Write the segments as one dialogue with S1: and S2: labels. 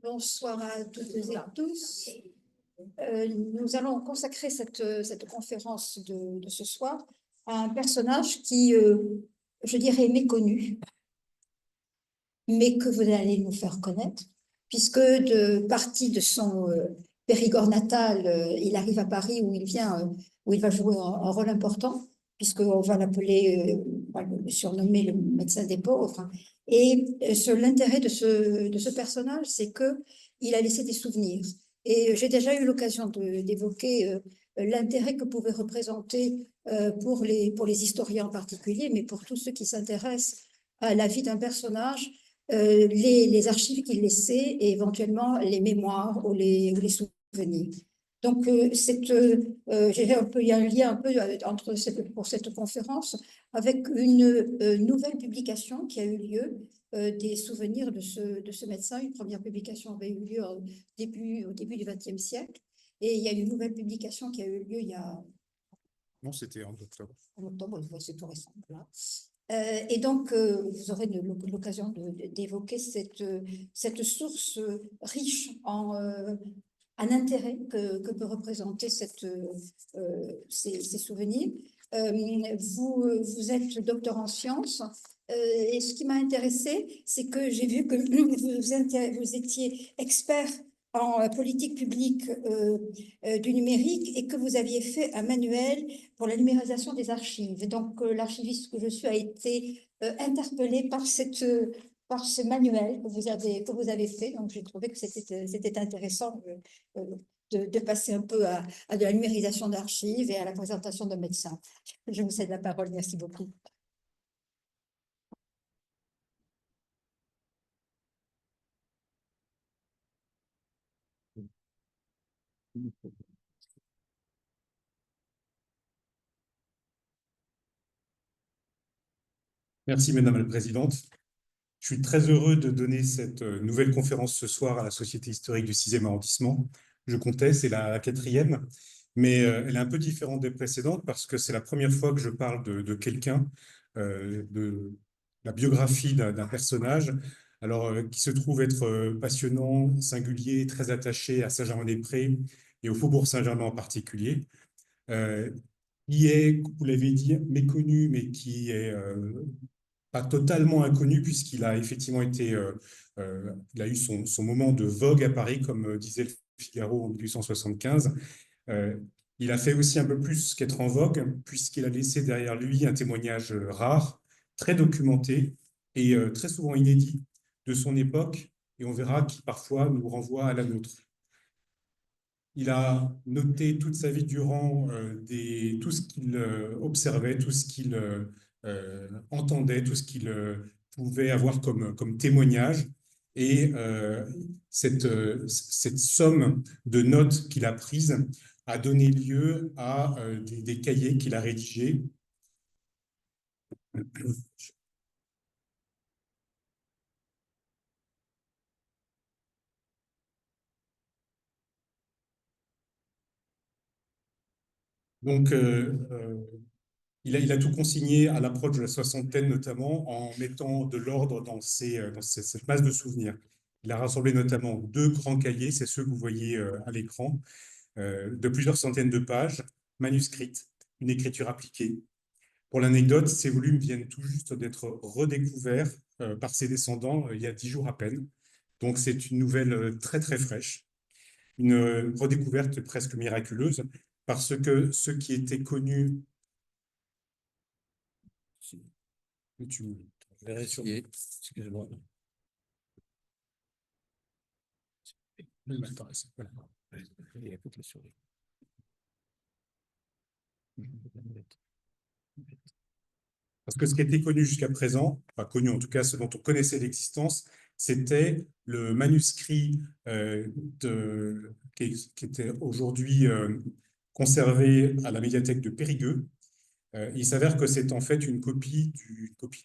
S1: Bonsoir à toutes et à tous. Nous allons consacrer cette conférence de ce soir à un personnage qui, je dirais, méconnu, mais que vous allez nous faire connaître, puisque de partie de son Périgord natal, il arrive à Paris où il va jouer un rôle important, puisqu'on va l'appeler, on va le surnommer le médecin des pauvres. Et l'intérêt de ce personnage, c'est qu'il a laissé des souvenirs. Et j'ai déjà eu l'occasion d'évoquer l'intérêt que pouvait représenter pour les historiens en particulier, mais pour tous ceux qui s'intéressent à la vie d'un personnage, les archives qu'il laissait et éventuellement les mémoires ou les souvenirs. Donc, il y a un lien un peu pour cette conférence avec une nouvelle publication qui a eu lieu des souvenirs de ce médecin. Une première publication avait eu lieu au début du XXe siècle et il y a une nouvelle publication qui a eu lieu il y a...
S2: Non, c'était en octobre.
S1: En octobre, c'est tout récent, là. Et donc, vous aurez l'occasion d'évoquer cette source riche en intérêt que peut représenter ces souvenirs. Vous êtes docteur en sciences, et ce qui m'a intéressé, c'est que j'ai vu que vous étiez expert en politique publique du numérique et que vous aviez fait un manuel pour la numérisation des archives. Donc, l'archiviste que je suis a été interpellée par ce manuel que vous avez fait. Donc, j'ai trouvé que c'était intéressant de passer un peu à de la numérisation d'archives et à la présentation de médecins. Je vous cède la parole. Merci beaucoup.
S2: Merci, Madame la Présidente. Je suis très heureux de donner cette nouvelle conférence ce soir à la Société historique du 6e arrondissement. Je comptais, c'est la 4e, mais elle est un peu différente des précédentes parce que c'est la première fois que je parle de quelqu'un, de la biographie d'un personnage, alors qui se trouve être passionnant, singulier, très attaché à Saint-Germain-des-Prés et au Faubourg Saint-Germain en particulier. Qui est, vous l'avez dit, méconnu, mais qui est pas totalement inconnu, puisqu'il a effectivement il a eu son moment de vogue à Paris, comme disait le Figaro en 1875. Il a fait aussi un peu plus qu'être en vogue, puisqu'il a laissé derrière lui un témoignage rare, très documenté et très souvent inédit de son époque, et on verra qui parfois nous renvoie à la nôtre. Il a noté toute sa vie durant tout ce qu'il observait, tout ce qu'il entendait, tout ce qu'il pouvait avoir comme témoignage. Et cette somme de notes qu'il a prises a donné lieu à des cahiers qu'il a rédigés. Donc, il a tout consigné à l'approche de la soixantaine, notamment en mettant de l'ordre dans cette masse de souvenirs. Il a rassemblé notamment 2 grands cahiers, c'est ceux que vous voyez à l'écran, de plusieurs centaines de pages, manuscrites, une écriture appliquée. Pour l'anecdote, ces volumes viennent tout juste d'être redécouverts par ses descendants il y a 10 jours à peine. Donc c'est une nouvelle très très fraîche, une redécouverte presque miraculeuse, parce que ce qui était connu... Tu verrais sur... Excusez-moi. Voilà. Il y a toute la souris. Parce que ce qui était connu jusqu'à présent, pas connu en tout cas, ce dont on connaissait l'existence, c'était le manuscrit qui était aujourd'hui conservé à la médiathèque de Périgueux. Il s'avère que c'est en fait une copie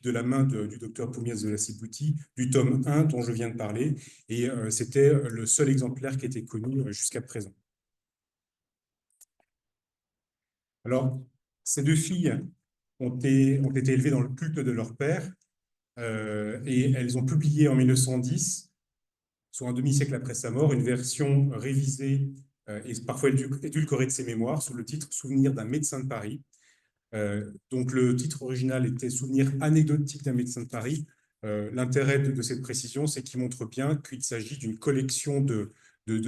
S2: de la main du docteur Poumias de la Cibouti, du tome 1 dont je viens de parler, et c'était le seul exemplaire qui était connu jusqu'à présent. Alors, ces 2 filles ont été élevées dans le culte de leur père, et elles ont publié en 1910 soit un demi-siècle après sa mort, une version révisée et parfois édulcorée de ses mémoires sous le titre « Souvenir d'un médecin de Paris ». Donc le titre original était « Souvenir anecdotique d'un médecin de Paris ». L'intérêt de cette précision, c'est qu'il montre bien qu'il s'agit d'une collection de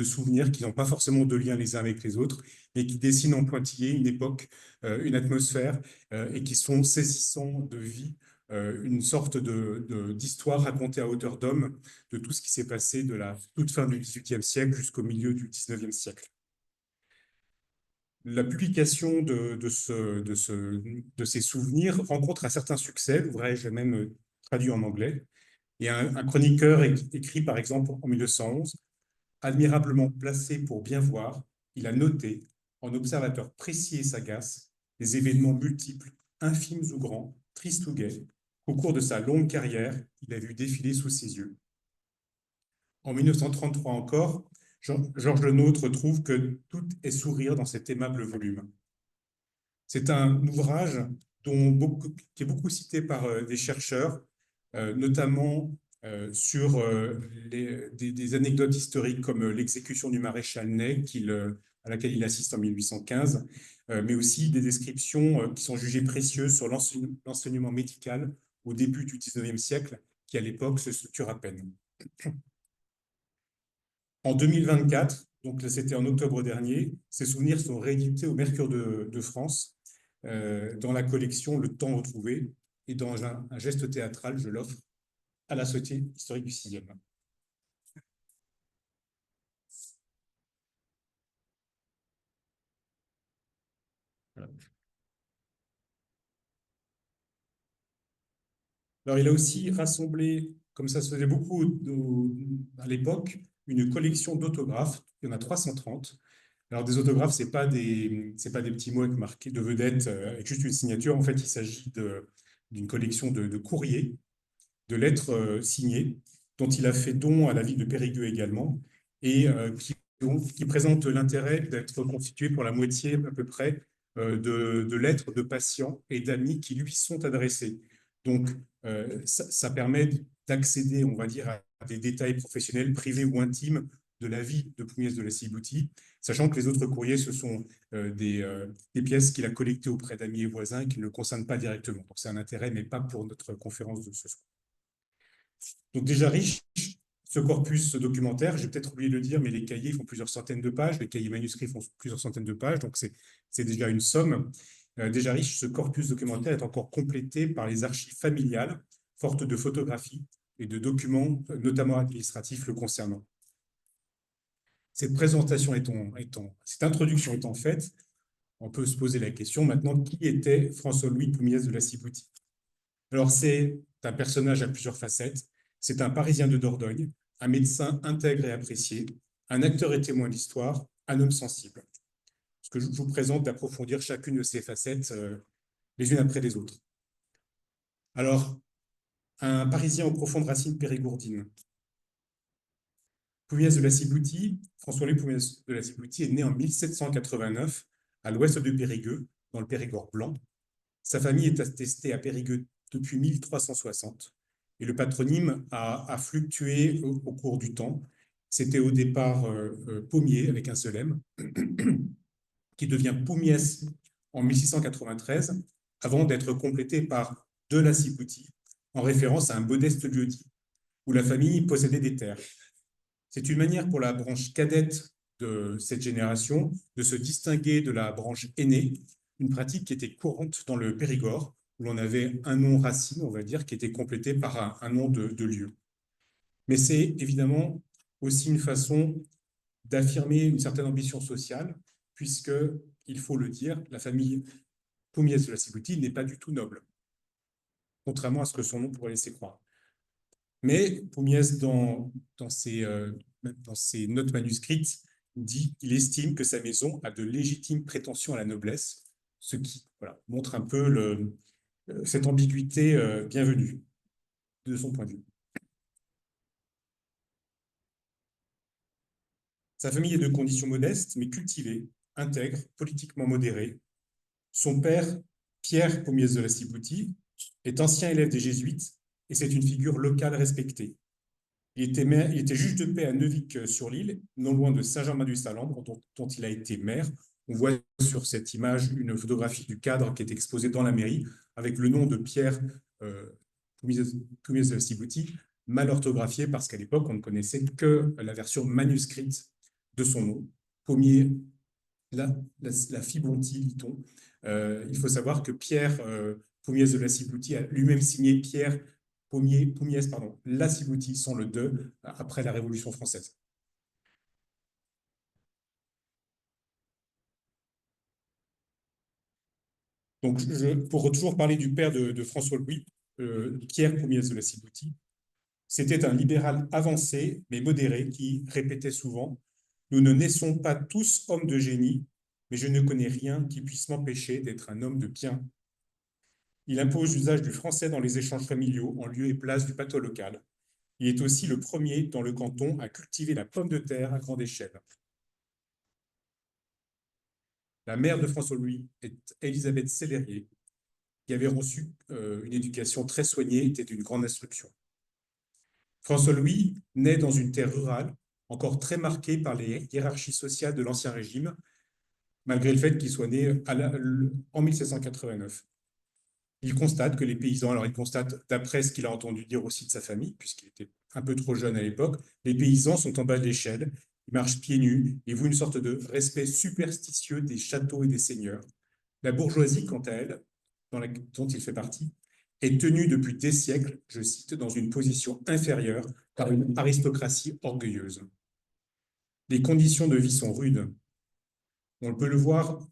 S2: souvenirs qui n'ont pas forcément de lien les uns avec les autres, mais qui dessinent en pointillé une époque, une atmosphère, et qui sont saisissants de vie, une sorte d'histoire racontée à hauteur d'homme de tout ce qui s'est passé de la toute fin du XVIIIe siècle jusqu'au milieu du XIXe siècle. La publication de ces souvenirs rencontre un certain succès. L'ouvrage est même traduit en anglais. Et un chroniqueur écrit, par exemple, en 1911, « Admirablement placé pour bien voir, il a noté, en observateur précis et sagace, les événements multiples, infimes ou grands, tristes ou gais, qu'au cours de sa longue carrière, il a vu défiler sous ses yeux. » En 1933 encore, Georges Lenôtre trouve que tout est sourire dans cet aimable volume. C'est un ouvrage qui est beaucoup cité par des chercheurs, notamment sur des anecdotes historiques comme l'exécution du maréchal Ney, à laquelle il assiste en 1815, mais aussi des descriptions qui sont jugées précieuses sur l'enseignement médical au début du XIXe siècle, qui à l'époque se structure à peine. En 2024, donc c'était en octobre dernier, ces souvenirs sont réédités au Mercure de France, dans la collection Le Temps retrouvé, et dans un geste théâtral, je l'offre à la Société historique du 6e. Voilà. Alors, il a aussi rassemblé, comme ça se faisait beaucoup à l'époque, une collection d'autographes. Il y en a 330. Alors, des autographes, ce n'est pas des petits mots avec marqué de vedette avec juste une signature. En fait, il s'agit d'une collection de courriers, de lettres signées, dont il a fait don à la ville de Périgueux également, et qui présentent l'intérêt d'être constitués pour la moitié à peu près de lettres de patients et d'amis qui lui sont adressés. Donc, ça permet d'accéder, on va dire, à des détails professionnels, privés ou intimes de la vie de Pugliese de la Ciboutie, sachant que les autres courriers, ce sont des pièces qu'il a collectées auprès d'amis et voisins et qui ne le concernent pas directement. Donc, c'est un intérêt, mais pas pour notre conférence de ce soir. Donc déjà riche, ce corpus documentaire, j'ai peut-être oublié de le dire, mais les cahiers font plusieurs centaines de pages, les cahiers manuscrits font plusieurs centaines de pages, donc c'est déjà une somme. Déjà riche, ce corpus documentaire est encore complété par les archives familiales, fortes de photographies et de documents, notamment administratifs, le concernant. Cette introduction étant faite, on peut se poser la question maintenant, qui était François-Louis Pugliese de la Ciboutie? Alors, c'est un personnage à plusieurs facettes. C'est un Parisien de Dordogne, un médecin intègre et apprécié, un acteur et témoin de l'histoire, un homme sensible. Ce que je vous présente d'approfondir chacune de ces facettes les unes après les autres. Alors, un Parisien aux profondes racines périgourdines. Pugliese de la Ciboutie, François-Louis Pugliese de la Ciboutie est né en 1789 à l'ouest de Périgueux, dans le Périgord blanc. Sa famille est attestée à Périgueux depuis 1360. Et le patronyme a fluctué au cours du temps. C'était au départ Pommier avec un seul M, qui devient Pugliese en 1693, avant d'être complété par de la Ciboutie, en référence à un modeste lieu-dit, où la famille possédait des terres. C'est une manière pour la branche cadette de cette génération de se distinguer de la branche aînée, une pratique qui était courante dans le Périgord, où l'on avait un nom racine, on va dire, qui était complété par un nom de lieu. Mais c'est évidemment aussi une façon d'affirmer une certaine ambition sociale, puisque, il faut le dire, la famille Pugliese de la Ciboutie n'est pas du tout noble, contrairement à ce que son nom pourrait laisser croire. Mais Pugliese, dans ses notes manuscrites, dit qu'il estime que sa maison a de légitimes prétentions à la noblesse, ce qui montre un peu cette ambiguïté bienvenue de son point de vue. Sa famille est de conditions modestes, mais cultivée, intègre, politiquement modérée. Son père, Pierre Pugliese de la Ciboutie, est ancien élève des Jésuites et c'est une figure locale respectée. Il était juge de paix à Neuvic-sur-l'Île, non loin de Saint-Germain-du-Salambre, dont il a été maire. On voit sur cette image une photographie du cadre qui est exposé dans la mairie, avec le nom de Pierre Pumiès-Sibouti, mal orthographié parce qu'à l'époque, on ne connaissait que la version manuscrite de son nom. Pommier, la Fibonti, dit-on. Il faut savoir que Pierre Pumiès de la Sibouti a lui-même signé Pierre Pumiès, la Sibouti, sans le de, après la Révolution française. Donc, pour toujours parler du père de François-Louis, Pierre Pumiès de la Sibouti, c'était un libéral avancé, mais modéré, qui répétait souvent « Nous ne naissons pas tous hommes de génie, mais je ne connais rien qui puisse m'empêcher d'être un homme de bien. » Il impose l'usage du français dans les échanges familiaux en lieu et place du patois local. Il est aussi le premier dans le canton à cultiver la pomme de terre à grande échelle. La mère de François-Louis est Élisabeth Sellerier, qui avait reçu une éducation très soignée et était d'une grande instruction. François-Louis naît dans une terre rurale, encore très marquée par les hiérarchies sociales de l'Ancien Régime, malgré le fait qu'il soit né en 1789. Il constate que les paysans, alors il constate d'après ce qu'il a entendu dire aussi de sa famille, puisqu'il était un peu trop jeune à l'époque, les paysans sont en bas de l'échelle, ils marchent pieds nus et vouent une sorte de respect superstitieux des châteaux et des seigneurs. La bourgeoisie, quant à elle, dont il fait partie, est tenue depuis des siècles, je cite, dans une position inférieure par une aristocratie orgueilleuse. Les conditions de vie sont rudes. On peut le voir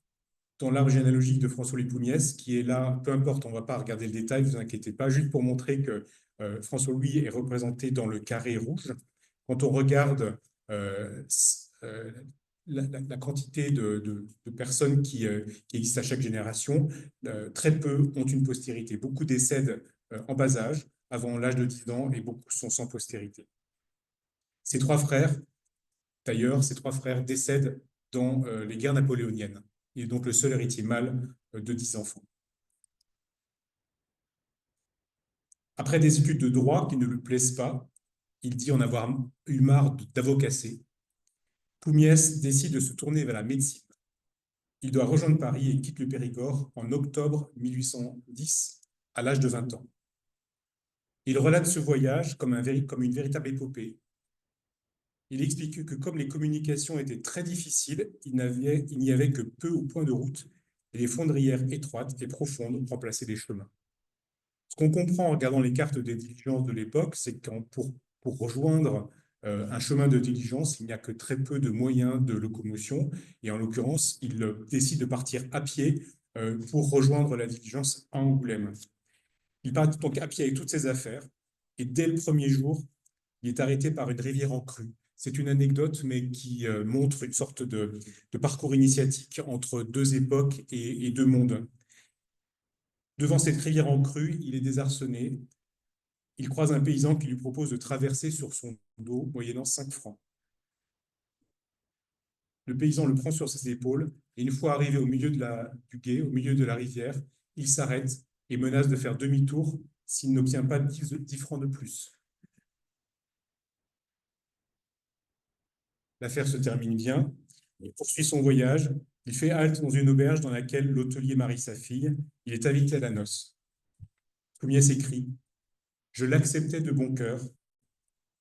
S2: dans l'arbre généalogique de François-Louis Pumiès, qui est là, peu importe, on ne va pas regarder le détail, ne vous inquiétez pas, juste pour montrer que François-Louis est représenté dans le carré rouge. Quand on regarde la quantité de personnes qui existent à chaque génération, très peu ont une postérité. Beaucoup décèdent en bas âge, avant l'âge de 10 ans, et beaucoup sont sans postérité. Ces trois frères, d'ailleurs, décèdent dans les guerres napoléoniennes. Il est donc le seul héritier mâle de 10 enfants. Après des études de droit qui ne lui plaisent pas, il dit en avoir eu marre d'avocasser. Pumiès décide de se tourner vers la médecine. Il doit rejoindre Paris et quitte le Périgord en octobre 1810 à l'âge de 20 ans. Il relate ce voyage comme une véritable épopée. Il explique que comme les communications étaient très difficiles, il n'y avait que peu ou point de route et les fondrières étroites et profondes remplaçaient les chemins. Ce qu'on comprend en regardant les cartes des diligences de l'époque, c'est que pour rejoindre un chemin de diligence, il n'y a que très peu de moyens de locomotion. Et en l'occurrence, il décide de partir à pied pour rejoindre la diligence à Angoulême. Il part donc à pied avec toutes ses affaires. Et dès le premier jour, il est arrêté par une rivière en crue. C'est une anecdote, mais qui montre une sorte de parcours initiatique entre deux époques et deux mondes. Devant cette rivière en crue, il est désarçonné. Il croise un paysan qui lui propose de traverser sur son dos, moyennant 5 francs. Le paysan le prend sur ses épaules, et une fois arrivé au milieu du gué, au milieu de la rivière, il s'arrête et menace de faire demi-tour s'il n'obtient pas 10 francs de plus. L'affaire se termine bien. Il poursuit son voyage. Il fait halte dans une auberge dans laquelle l'hôtelier marie sa fille. Il est invité à la noce. Pumiès écrit « Je l'acceptais de bon cœur,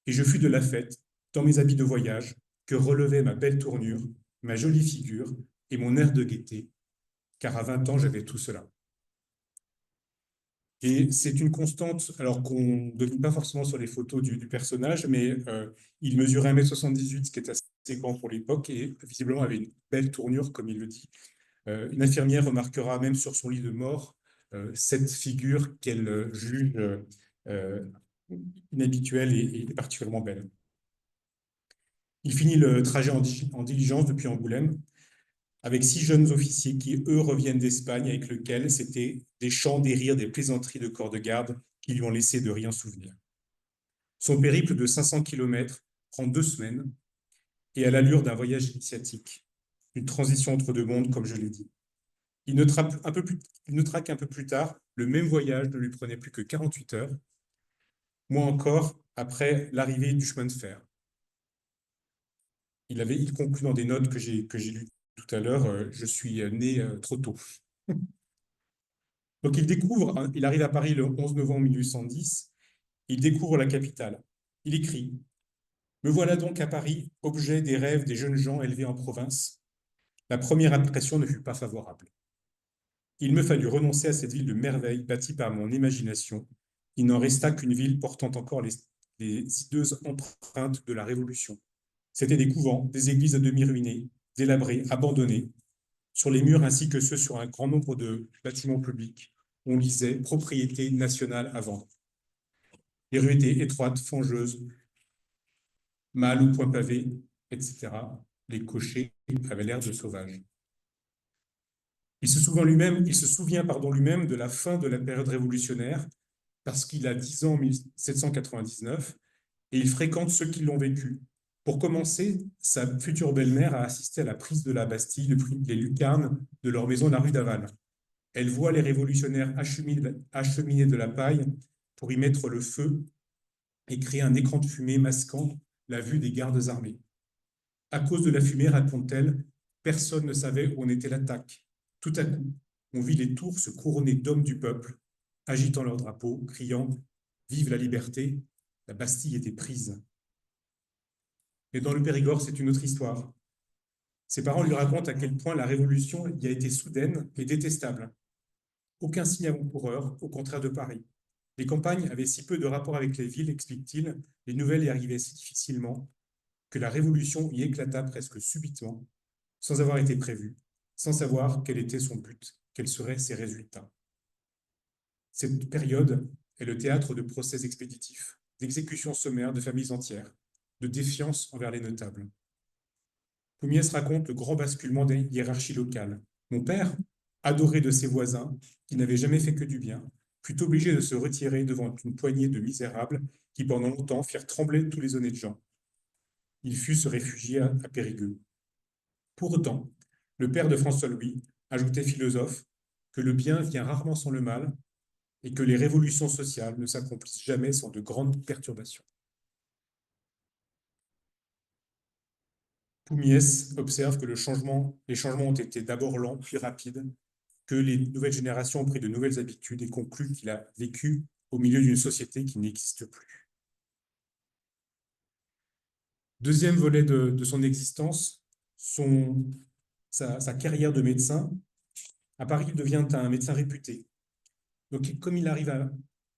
S2: et je fus de la fête, dans mes habits de voyage, que relevait ma belle tournure, ma jolie figure et mon air de gaieté, car à 20 ans, j'avais tout cela. » Et c'est une constante, alors qu'on ne devine pas forcément sur les photos du personnage, mais il mesurait 1,78 m, ce qui est assez grand pour l'époque, et visiblement avait une belle tournure, comme il le dit. Une infirmière remarquera même sur son lit de mort cette figure qu'elle juge inhabituelle et particulièrement belle. Il finit le trajet en diligence depuis Angoulême, avec 6 jeunes officiers qui, eux, reviennent d'Espagne, avec lesquels c'était des chants, des rires, des plaisanteries de corps de garde qui lui ont laissé de rien souvenir. Son périple de 500 km prend 2 semaines et à l'allure d'un voyage initiatique, une transition entre deux mondes, comme je l'ai dit. Il notera qu'un peu plus tard, le même voyage ne lui prenait plus que 48 heures. Moi encore, après l'arrivée du chemin de fer. Il conclut dans des notes que j'ai lues tout à l'heure, je suis né trop tôt. Donc il arrive à Paris le 11 novembre 1810, il découvre la capitale. Il écrit: « Me voilà donc à Paris, objet des rêves des jeunes gens élevés en province. La première impression ne fut pas favorable. Il me fallut renoncer à cette ville de merveille bâtie par mon imagination. Il n'en resta qu'une ville portant encore les hideuses empreintes de la Révolution. C'étaient des couvents, des églises à demi ruinées, délabrées, abandonnées, sur les murs ainsi que ceux sur un grand nombre de bâtiments publics. On lisait « Propriété nationale à vendre ». Les rues étaient étroites, fangeuses, mal ou point pavé, etc. Les cochers avaient l'air de sauvages. Il se souvient lui-même de la fin de la période révolutionnaire parce qu'il a 10 ans en 1799 et il fréquente ceux qui l'ont vécu. Pour commencer, sa future belle-mère a assisté à la prise de la Bastille depuis les lucarnes de leur maison de la rue d'Aval. Elle voit les révolutionnaires acheminer de la paille pour y mettre le feu et créer un écran de fumée masquant la vue des gardes armés. À cause de la fumée, raconte-t-elle, personne ne savait où en était l'attaque. Tout à coup, on vit les tours se couronner d'hommes du peuple, agitant leurs drapeaux, criant « Vive la liberté !» La Bastille était prise. Et dans le Périgord, c'est une autre histoire. Ses parents lui racontent à quel point la révolution y a été soudaine et détestable. Aucun signe avant-coureur, au contraire de Paris. Les campagnes avaient si peu de rapport avec les villes, explique-t-il, les nouvelles y arrivaient si difficilement, que la révolution y éclata presque subitement, sans avoir été prévue, sans savoir quel était son but, quels seraient ses résultats. Cette période est le théâtre de procès expéditifs, d'exécutions sommaires de familles entières, de défiance envers les notables. Poumiès raconte le grand basculement des hiérarchies locales. Mon père, adoré de ses voisins, qui n'avait jamais fait que du bien, fut obligé de se retirer devant une poignée de misérables qui pendant longtemps firent trembler tous les honnêtes gens. Il fut se réfugier à Périgueux. Pour autant, le père de François-Louis ajoutait philosophe que le bien vient rarement sans le mal et que les révolutions sociales ne s'accomplissent jamais sans de grandes perturbations. Poumiès observe que les changements ont été d'abord lents puis rapides, que les nouvelles générations ont pris de nouvelles habitudes et conclut qu'il a vécu au milieu d'une société qui n'existe plus. Deuxième volet de son existence, sa carrière de médecin. À Paris, il devient un médecin réputé. Donc, comme il arrive à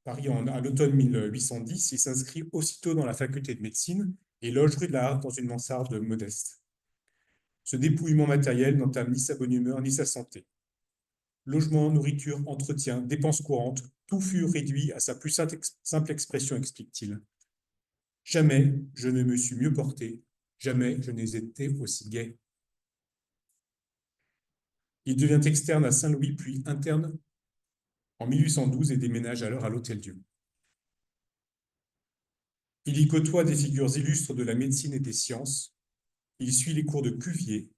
S2: Paris à l'automne 1810, il s'inscrit aussitôt dans la faculté de médecine et loge rue de la Harpe dans une mansarde modeste. Ce dépouillement matériel n'entame ni sa bonne humeur ni sa santé. Logement, nourriture, entretien, dépenses courantes, tout fut réduit à sa plus simple expression, explique-t-il. Jamais je ne me suis mieux porté, jamais je n'ai été aussi gai. Il devient externe à Saint-Louis, puis interne en 1812 et déménage alors à l'Hôtel-Dieu. Il y côtoie des figures illustres de la médecine et des sciences. Il suit les cours de Cuvier,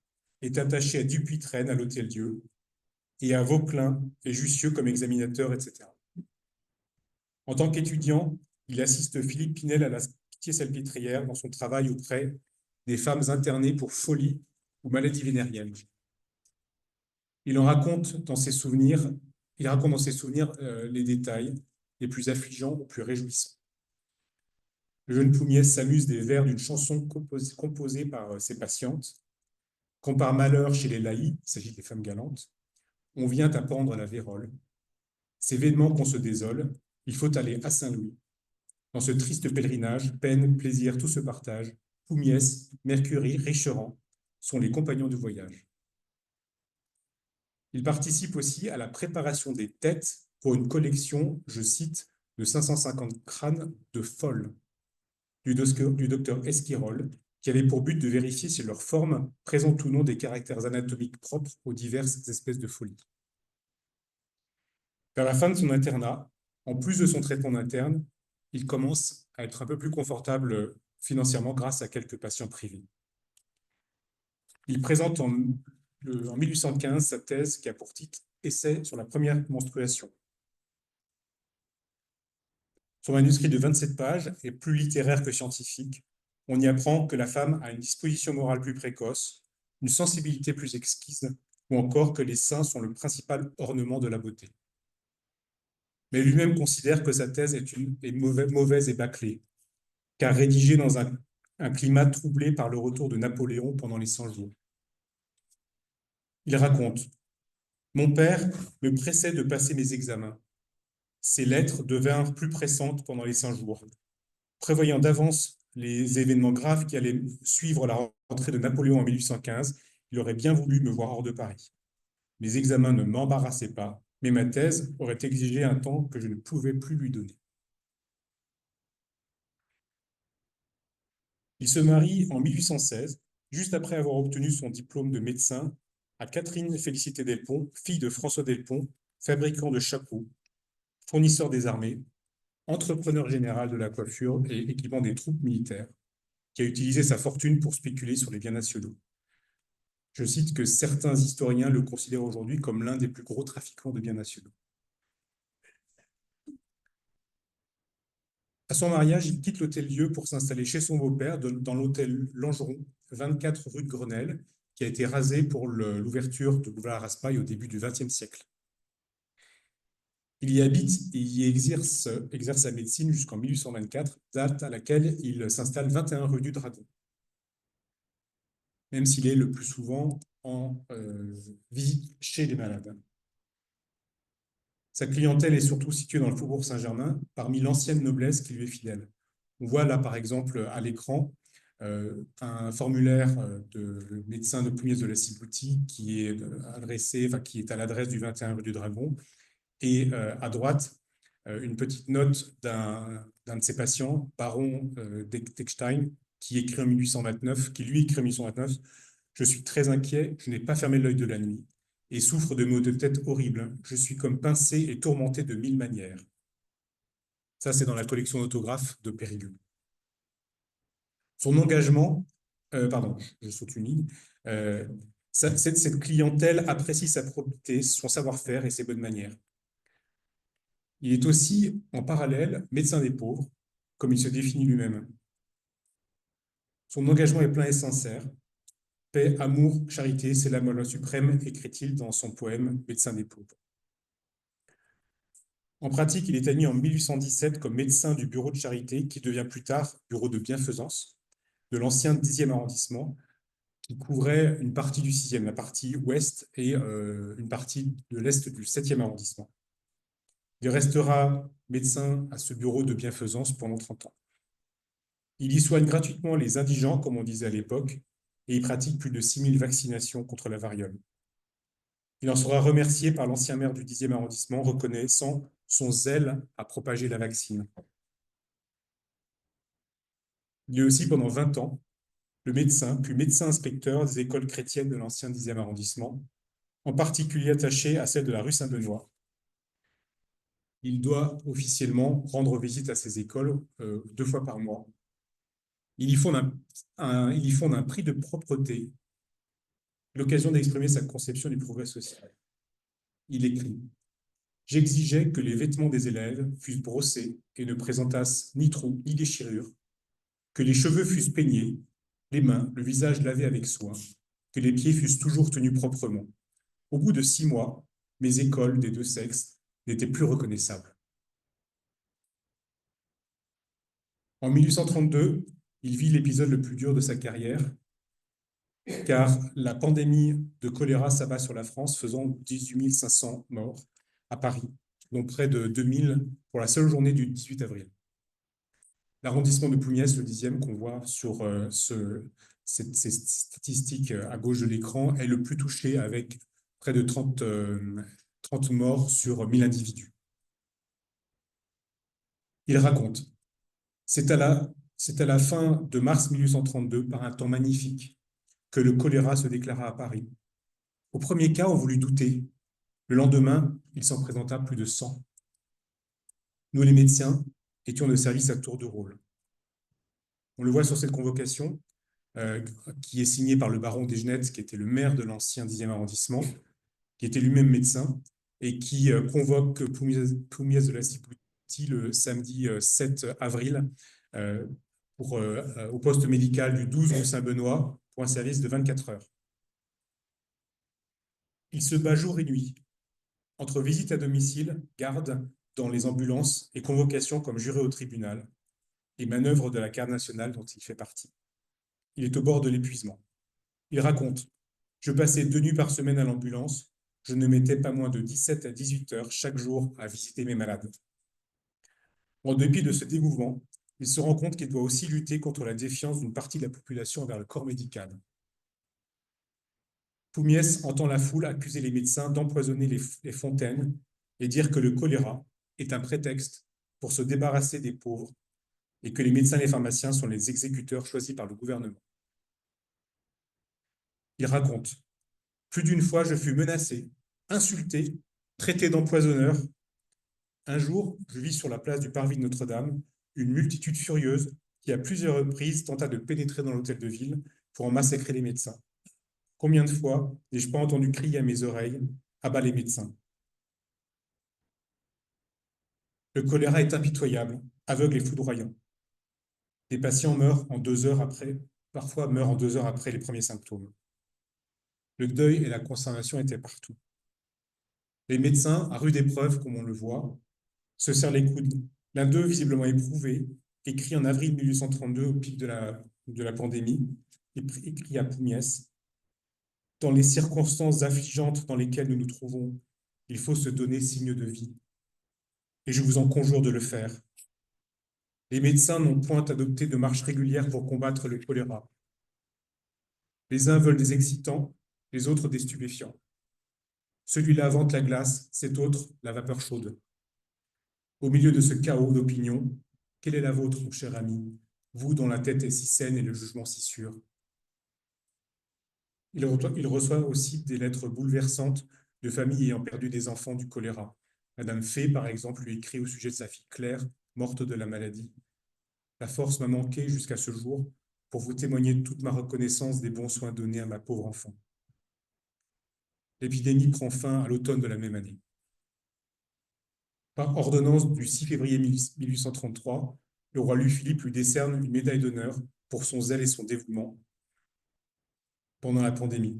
S2: est attaché à Dupuytren à l'Hôtel-Dieu et à Vauquelin et Jussieu comme examinateur, etc. En tant qu'étudiant, il assiste Philippe Pinel à la Pitié-Salpêtrière dans son travail auprès des femmes internées pour folie ou maladie vénérienne. Il raconte dans ses souvenirs les détails les plus affligeants ou plus réjouissants. Le jeune Poumiès s'amuse des vers d'une chanson composée par ses patientes. Quand par malheur chez les laïcs, il s'agit des femmes galantes, on vient à pendre la vérole. C'est vainement qu'on se désole, il faut aller à Saint-Louis. Dans ce triste pèlerinage, peine, plaisir, tout se partage. Poumiès, Mercury, Richerand sont les compagnons du voyage. Il participe aussi à la préparation des têtes pour une collection, je cite, de 550 crânes de folles du docteur Esquirol, qui avait pour but de vérifier si leur forme présente ou non des caractères anatomiques propres aux diverses espèces de folie. Vers la fin de son internat, en plus de son traitement interne, il commence à être un peu plus confortable financièrement grâce à quelques patients privés. Il présente en 1815 sa thèse qui a pour titre « Essai sur la première menstruation ». Son manuscrit de 27 pages est plus littéraire que scientifique. On y apprend que la femme a une disposition morale plus précoce, une sensibilité plus exquise, ou encore que les seins sont le principal ornement de la beauté. Mais lui-même considère que sa thèse est mauvaise et bâclée, car rédigée dans un climat troublé par le retour de Napoléon pendant les 100 jours. Il raconte « Mon père me pressait de passer mes examens. Ses lettres devinrent plus pressantes pendant les 100 jours. Prévoyant d'avance les événements graves qui allaient suivre la rentrée de Napoléon en 1815, il aurait bien voulu me voir hors de Paris. Mes examens ne m'embarrassaient pas, mais ma thèse aurait exigé un temps que je ne pouvais plus lui donner. » Il se marie en 1816, juste après avoir obtenu son diplôme de médecin, à Catherine Félicité Delpont, fille de François Delpont, fabricant de chapeaux, fournisseur des armées, entrepreneur général de la coiffure et équipement des troupes militaires, qui a utilisé sa fortune pour spéculer sur les biens nationaux. Je cite que certains historiens le considèrent aujourd'hui comme l'un des plus gros trafiquants de biens nationaux. À son mariage, il quitte l'hôtel-Dieu pour s'installer chez son beau-père dans l'hôtel Langeron, 24 rue de Grenelle, qui a été rasé pour l'ouverture de boulevard Raspail au début du XXe siècle. Il y habite et y exerce sa médecine jusqu'en 1824, date à laquelle il s'installe 21 rue du Dragon, même s'il est le plus souvent en visite chez les malades. Sa clientèle est surtout située dans le Faubourg Saint-Germain, parmi l'ancienne noblesse qui lui est fidèle. On voit là, par exemple, à l'écran, un formulaire de médecin de Pugnès de la Ciboutie qui est qui est à l'adresse du 21 rue du Dragon. Et à droite, une petite note d'un de ses patients, baron d'Eckstein, qui écrit en 1829, qui lui écrit en 1829 « Je suis très inquiet, je n'ai pas fermé l'œil de la nuit et souffre de maux de tête horribles. Je suis comme pincé et tourmenté de 1000 manières. » Ça, c'est dans la collection d'autographes de Périgueux. Son engagement, pardon, je saute une ligne, cette clientèle apprécie sa probité, son savoir-faire et ses bonnes manières. Il est aussi, en parallèle, médecin des pauvres, comme il se définit lui-même. Son engagement est plein et sincère. Paix, amour, charité, c'est la loi suprême, écrit-il dans son poème Médecin des pauvres. En pratique, il est admis en 1817 comme médecin du bureau de charité, qui devient plus tard bureau de bienfaisance, de l'ancien 10e arrondissement, qui couvrait une partie du 6e, la partie ouest, et une partie de l'est du 7e arrondissement. Il restera médecin à ce bureau de bienfaisance pendant 30 ans. Il y soigne gratuitement les indigents, comme on disait à l'époque, et il pratique plus de 6000 vaccinations contre la variole. Il en sera remercié par l'ancien maire du 10e arrondissement, reconnaissant son zèle à propager la vaccine. Il est aussi, pendant 20 ans, le médecin, puis médecin-inspecteur des écoles chrétiennes de l'ancien 10e arrondissement, en particulier attaché à celle de la rue Saint-Benoît. Il doit officiellement rendre visite à ces écoles 2 fois par mois. Il y fonde un prix de propreté, l'occasion d'exprimer sa conception du progrès social. Il écrit « J'exigeais que les vêtements des élèves fussent brossés et ne présentassent ni trous ni déchirures, que les cheveux fussent peignés, les mains, le visage lavé avec soin, que les pieds fussent toujours tenus proprement. Au bout de 6 mois, mes écoles des 2 sexes n'étaient plus reconnaissables. » En 1832, il vit l'épisode le plus dur de sa carrière, car la pandémie de choléra s'abat sur la France, faisant 18 500 morts à Paris, dont près de 2000 pour la seule journée du 18 avril. L'arrondissement de Pugnès, le 10e, qu'on voit sur ces statistiques à gauche de l'écran, est le plus touché avec près de 30 morts sur 1000 individus. Il raconte « C'est à la fin de mars 1832, par un temps magnifique, que le choléra se déclara à Paris. Au premier cas, on voulut douter. Le lendemain, il s'en présenta plus de 100. Nous, les médecins, étions de service à tour de rôle. » On le voit sur cette convocation, qui est signée par le baron Desgenettes, qui était le maire de l'ancien 10e arrondissement, qui était lui-même médecin, et qui convoque Pugnès de la Ciboutie le samedi 7 avril au poste médical du 12 rue Saint-Benoît pour un service de 24 heures. Il se bat jour et nuit, entre visite à domicile, garde dans les ambulances et convocation comme juré au tribunal, et manœuvre de la garde nationale dont il fait partie. Il est au bord de l'épuisement. Il raconte: je passais 2 nuits par semaine à l'ambulance, je ne mettais pas moins de 17 à 18 heures chaque jour à visiter mes malades. En dépit de ce dévouement, il se rend compte qu'il doit aussi lutter contre la défiance d'une partie de la population envers le corps médical. Poumiès entend la foule accuser les médecins d'empoisonner les fontaines et dire que le choléra est un prétexte pour se débarrasser des pauvres et que les médecins et les pharmaciens sont les exécuteurs choisis par le gouvernement. Il raconte: plus d'une fois, je fus menacé, insulté, traité d'empoisonneur. Un jour, je vis sur la place du parvis de Notre-Dame une multitude furieuse qui, à plusieurs reprises, tenta de pénétrer dans l'hôtel de ville pour en massacrer les médecins. Combien de fois n'ai-je pas entendu crier à mes oreilles: à bas les médecins? Le choléra est impitoyable, aveugle et foudroyant. Les patients meurent en 2 heures après, parfois meurent en 2 heures après les premiers symptômes. Le deuil et la consternation étaient partout. Les médecins, à rude épreuve, comme on le voit, se serrent les coudes. L'un d'eux, visiblement éprouvé, écrit en avril 1832, au pic de la pandémie, écrit à Poumiès: dans les circonstances affligeantes dans lesquelles nous nous trouvons, il faut se donner signe de vie. Et je vous en conjure de le faire. Les médecins n'ont point adopté de marche régulière pour combattre le choléra. Les uns veulent des excitants, les autres des stupéfiants. Celui-là vante la glace, cet autre la vapeur chaude. Au milieu de ce chaos d'opinion, quelle est la vôtre, mon cher ami, vous dont la tête est si saine et le jugement si sûr? Il reçoit aussi des lettres bouleversantes de familles ayant perdu des enfants du choléra. Madame Fay, par exemple, lui écrit au sujet de sa fille Claire, morte de la maladie: la force m'a manqué jusqu'à ce jour pour vous témoigner de toute ma reconnaissance des bons soins donnés à ma pauvre enfant. L'épidémie prend fin à l'automne de la même année. Par ordonnance du 6 février 1833, le roi Louis-Philippe lui décerne une médaille d'honneur pour son zèle et son dévouement pendant la pandémie.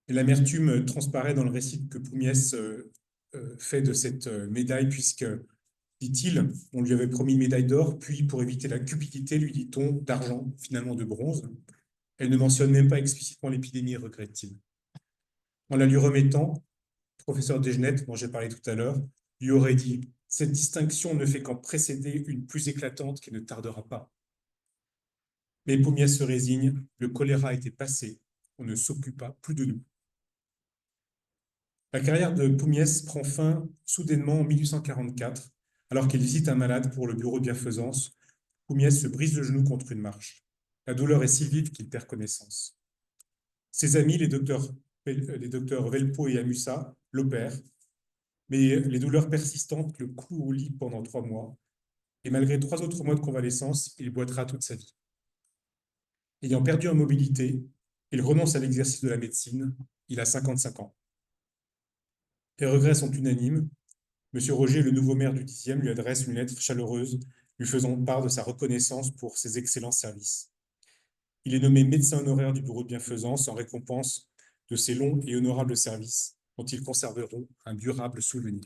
S2: Et l'amertume transparaît dans le récit que Poumiès fait de cette médaille, puisque, dit-il, on lui avait promis une médaille d'or, puis pour éviter la cupidité, lui dit-on, d'argent, finalement de bronze. Elle ne mentionne même pas explicitement l'épidémie, regrette-t-il. En la lui remettant, le professeur Desgenettes, dont j'ai parlé tout à l'heure, lui aurait dit: cette distinction ne fait qu'en précéder une plus éclatante qui ne tardera pas. Mais Poumiès se résigne, le choléra était passé, on ne s'occupa plus de nous. La carrière de Poumiès prend fin soudainement en 1844, alors qu'il visite un malade pour le bureau de bienfaisance. Poumiès se brise le genou contre une marche. La douleur est si vive qu'il perd connaissance. Ses amis, les docteurs Velpeau et Amusa, l'opèrent, mais les douleurs persistantes le clouent au lit pendant 3 mois, et malgré 3 autres mois de convalescence, il boitera toute sa vie. Ayant perdu en mobilité, il renonce à l'exercice de la médecine. Il a 55 ans. Les regrets sont unanimes. Monsieur Roger, le nouveau maire du 10e, lui adresse une lettre chaleureuse, lui faisant part de sa reconnaissance pour ses excellents services. Il est nommé médecin honoraire du bureau de bienfaisance en récompense de ses longs et honorables services, dont ils conserveront un durable souvenir.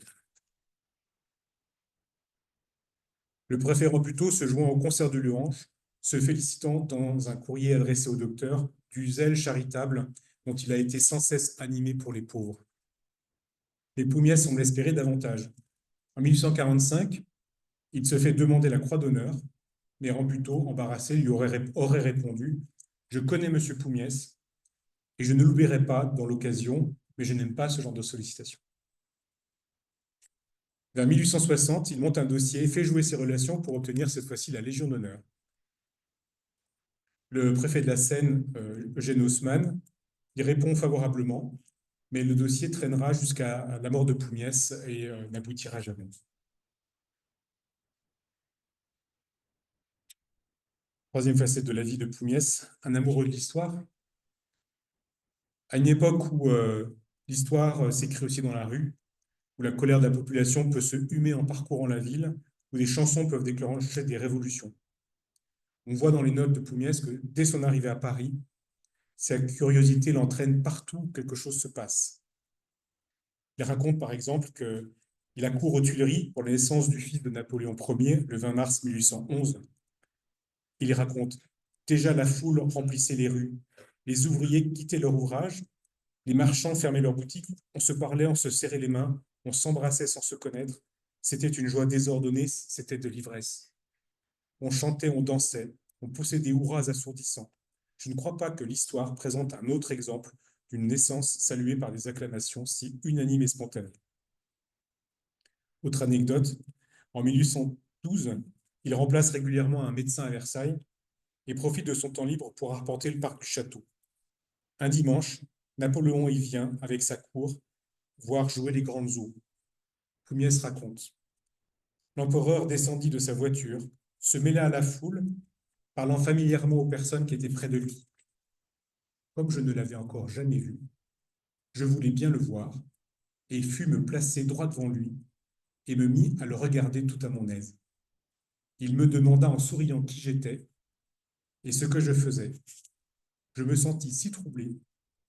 S2: Le préfet Rambuteau se joint au concert de louanges, se félicitant dans un courrier adressé au docteur du zèle charitable dont il a été sans cesse animé pour les pauvres. Mais Poumiès semble espérer davantage. En 1845, il se fait demander la croix d'honneur, mais Rambuteau, embarrassé, lui aurait répondu: je connais M. Poumiès et je ne l'oublierai pas dans l'occasion, mais je n'aime pas ce genre de sollicitation. Vers 1860, il monte un dossier et fait jouer ses relations pour obtenir cette fois-ci la Légion d'honneur. Le préfet de la Seine, Eugène Haussmann, y répond favorablement, mais le dossier traînera jusqu'à la mort de Poumiès et n'aboutira jamais. Troisième facette de la vie de Poumiès, un amoureux de l'histoire. À une époque où l'histoire s'écrit aussi dans la rue, où la colère de la population peut se humer en parcourant la ville, où des chansons peuvent déclencher des révolutions. On voit dans les notes de Poumiès que dès son arrivée à Paris, sa curiosité l'entraîne partout où quelque chose se passe. Il raconte par exemple qu'il accourt aux Tuileries pour la naissance du fils de Napoléon Ier, le 20 mars 1811. Il raconte « Déjà la foule remplissait les rues, les ouvriers quittaient leur ouvrage, les marchands fermaient leurs boutiques, on se parlait, on se serrait les mains, on s'embrassait sans se connaître. C'était une joie désordonnée, c'était de l'ivresse. On chantait, on dansait, on poussait des hurrahs assourdissants. Je ne crois pas que l'histoire présente un autre exemple d'une naissance saluée par des acclamations si unanimes et spontanées. » Autre anecdote, en 1812, il remplace régulièrement un médecin à Versailles et profite de son temps libre pour arpenter le parc du château. Un dimanche, Napoléon y vient avec sa cour voir jouer les grandes eaux. Poumiès raconte. L'empereur descendit de sa voiture, se mêla à la foule, parlant familièrement aux personnes qui étaient près de lui. Comme je ne l'avais encore jamais vu, je voulais bien le voir et fus me placer droit devant lui et me mis à le regarder tout à mon aise. Il me demanda en souriant qui j'étais et ce que je faisais. Je me sentis si troublé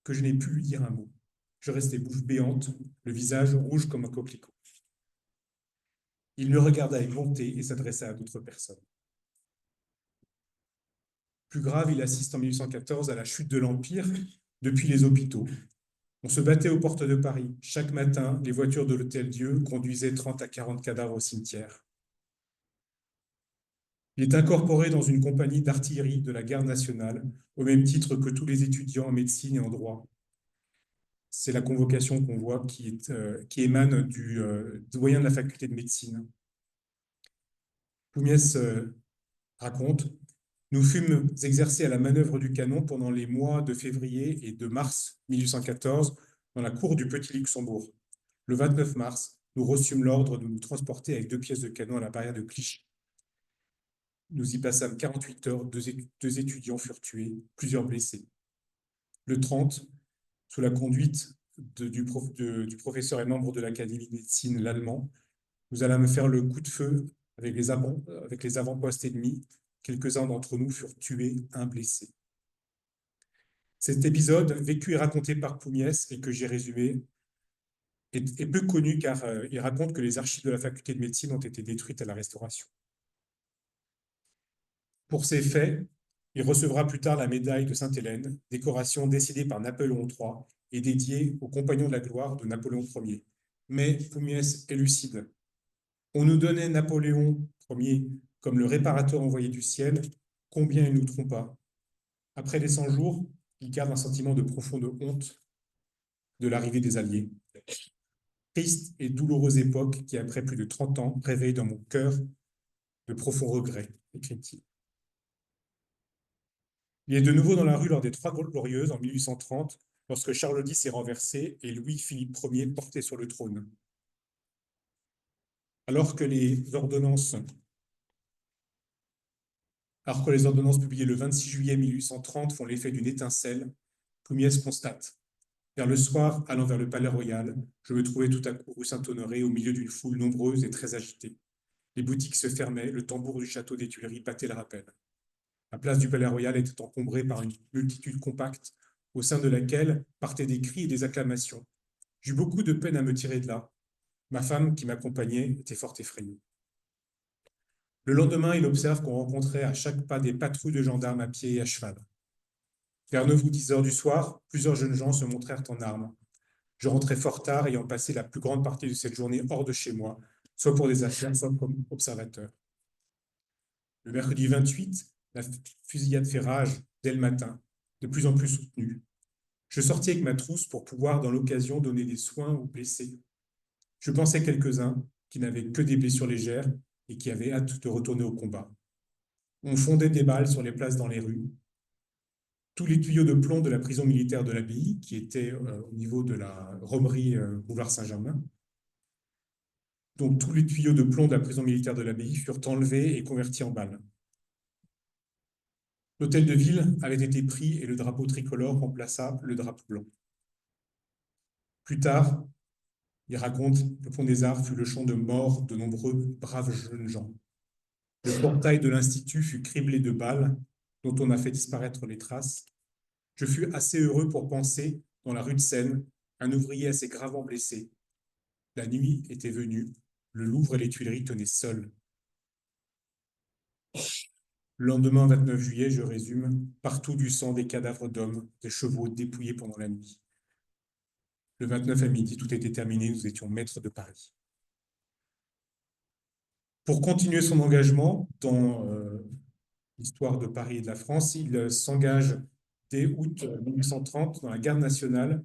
S2: que je n'ai pu lui dire un mot. Je restais bouche béante, le visage rouge comme un coquelicot. Il me regarda avec bonté et s'adressa à d'autres personnes. Plus grave, il assiste en 1814 à la chute de l'Empire depuis les hôpitaux. On se battait aux portes de Paris. Chaque matin, les voitures de l'Hôtel-Dieu conduisaient 30 à 40 cadavres au cimetière. Il est incorporé dans une compagnie d'artillerie de la garde nationale, au même titre que tous les étudiants en médecine et en droit. C'est la convocation qu'on voit qui émane du doyen de la faculté de médecine. Poumiès raconte « Nous fûmes exercés à la manœuvre du canon pendant les mois de février et de mars 1814 dans la cour du Petit Luxembourg. Le 29 mars, nous reçûmes l'ordre de nous transporter avec 2 pièces de canon à la barrière de Clichy. Nous y passâmes 48 heures, 2 étudiants furent tués, plusieurs blessés. Le 30, sous la conduite du professeur et membre de l'Académie de médecine, l'allemand, nous allâmes faire le coup de feu avec les avant-postes ennemis. Quelques-uns d'entre nous furent tués, un blessé. Cet épisode, vécu et raconté par Poumiès et que j'ai résumé, est peu connu car il raconte que les archives de la faculté de médecine ont été détruites à la Restauration. Pour ces faits, il recevra plus tard la médaille de Sainte-Hélène, décoration décidée par Napoléon III et dédiée aux compagnons de la gloire de Napoléon Ier. Mais Poumiès est lucide. On nous donnait Napoléon Ier comme le réparateur envoyé du ciel, combien il nous trompa. Après les 100 jours, il garde un sentiment de profonde honte de l'arrivée des Alliés. Triste et douloureuse époque qui, après plus de 30 ans, réveille dans mon cœur de profonds regrets, écrit-il. Il est de nouveau dans la rue lors des Trois Glorieuses en 1830, lorsque Charles X est renversé et Louis-Philippe Ier porté sur le trône. Alors que les ordonnances publiées le 26 juillet 1830 font l'effet d'une étincelle, Poumiès constate. Vers le soir, allant vers le Palais Royal, je me trouvais tout à coup rue Saint-Honoré au milieu d'une foule nombreuse et très agitée. Les boutiques se fermaient, le tambour du château des Tuileries battait le rappel. La place du Palais Royal était encombrée par une multitude compacte, au sein de laquelle partaient des cris et des acclamations. J'eus beaucoup de peine à me tirer de là. Ma femme, qui m'accompagnait, était fort effrayée. Le lendemain, il observe qu'on rencontrait à chaque pas des patrouilles de gendarmes à pied et à cheval. Vers 9 ou 10 heures du soir, plusieurs jeunes gens se montrèrent en armes. Je rentrais fort tard, ayant passé la plus grande partie de cette journée hors de chez moi, soit pour des affaires, soit comme observateur. Le mercredi 28, la fusillade fait rage dès le matin, de plus en plus soutenue. Je sortis avec ma trousse pour pouvoir, dans l'occasion, donner des soins aux blessés. Je pensais quelques-uns qui n'avaient que des blessures légères et qui avaient hâte de retourner au combat. On fondait des balles sur les places dans les rues. Tous les tuyaux de plomb de la prison militaire de l'Abbaye, qui était au niveau de la Romerie boulevard Saint-Germain, donc tous les tuyaux de plomb de la prison militaire de l'Abbaye furent enlevés et convertis en balles. L'hôtel de ville avait été pris et le drapeau tricolore remplaça le drapeau blanc. Plus tard, Il raconte « Le pont des Arts fut le champ de mort de nombreux braves jeunes gens. Le portail de l'Institut fut criblé de balles dont on a fait disparaître les traces. Je fus assez heureux pour penser, dans la rue de Seine, un ouvrier assez gravement blessé. La nuit était venue, le Louvre et les Tuileries tenaient seuls. Le lendemain, 29 juillet, je résume, partout du sang, des cadavres d'hommes, des chevaux dépouillés pendant la nuit. Le 29 à midi, tout était terminé, nous étions maîtres de Paris. » Pour continuer son engagement dans l'histoire de Paris et de la France, il s'engage dès août 1830 dans la garde nationale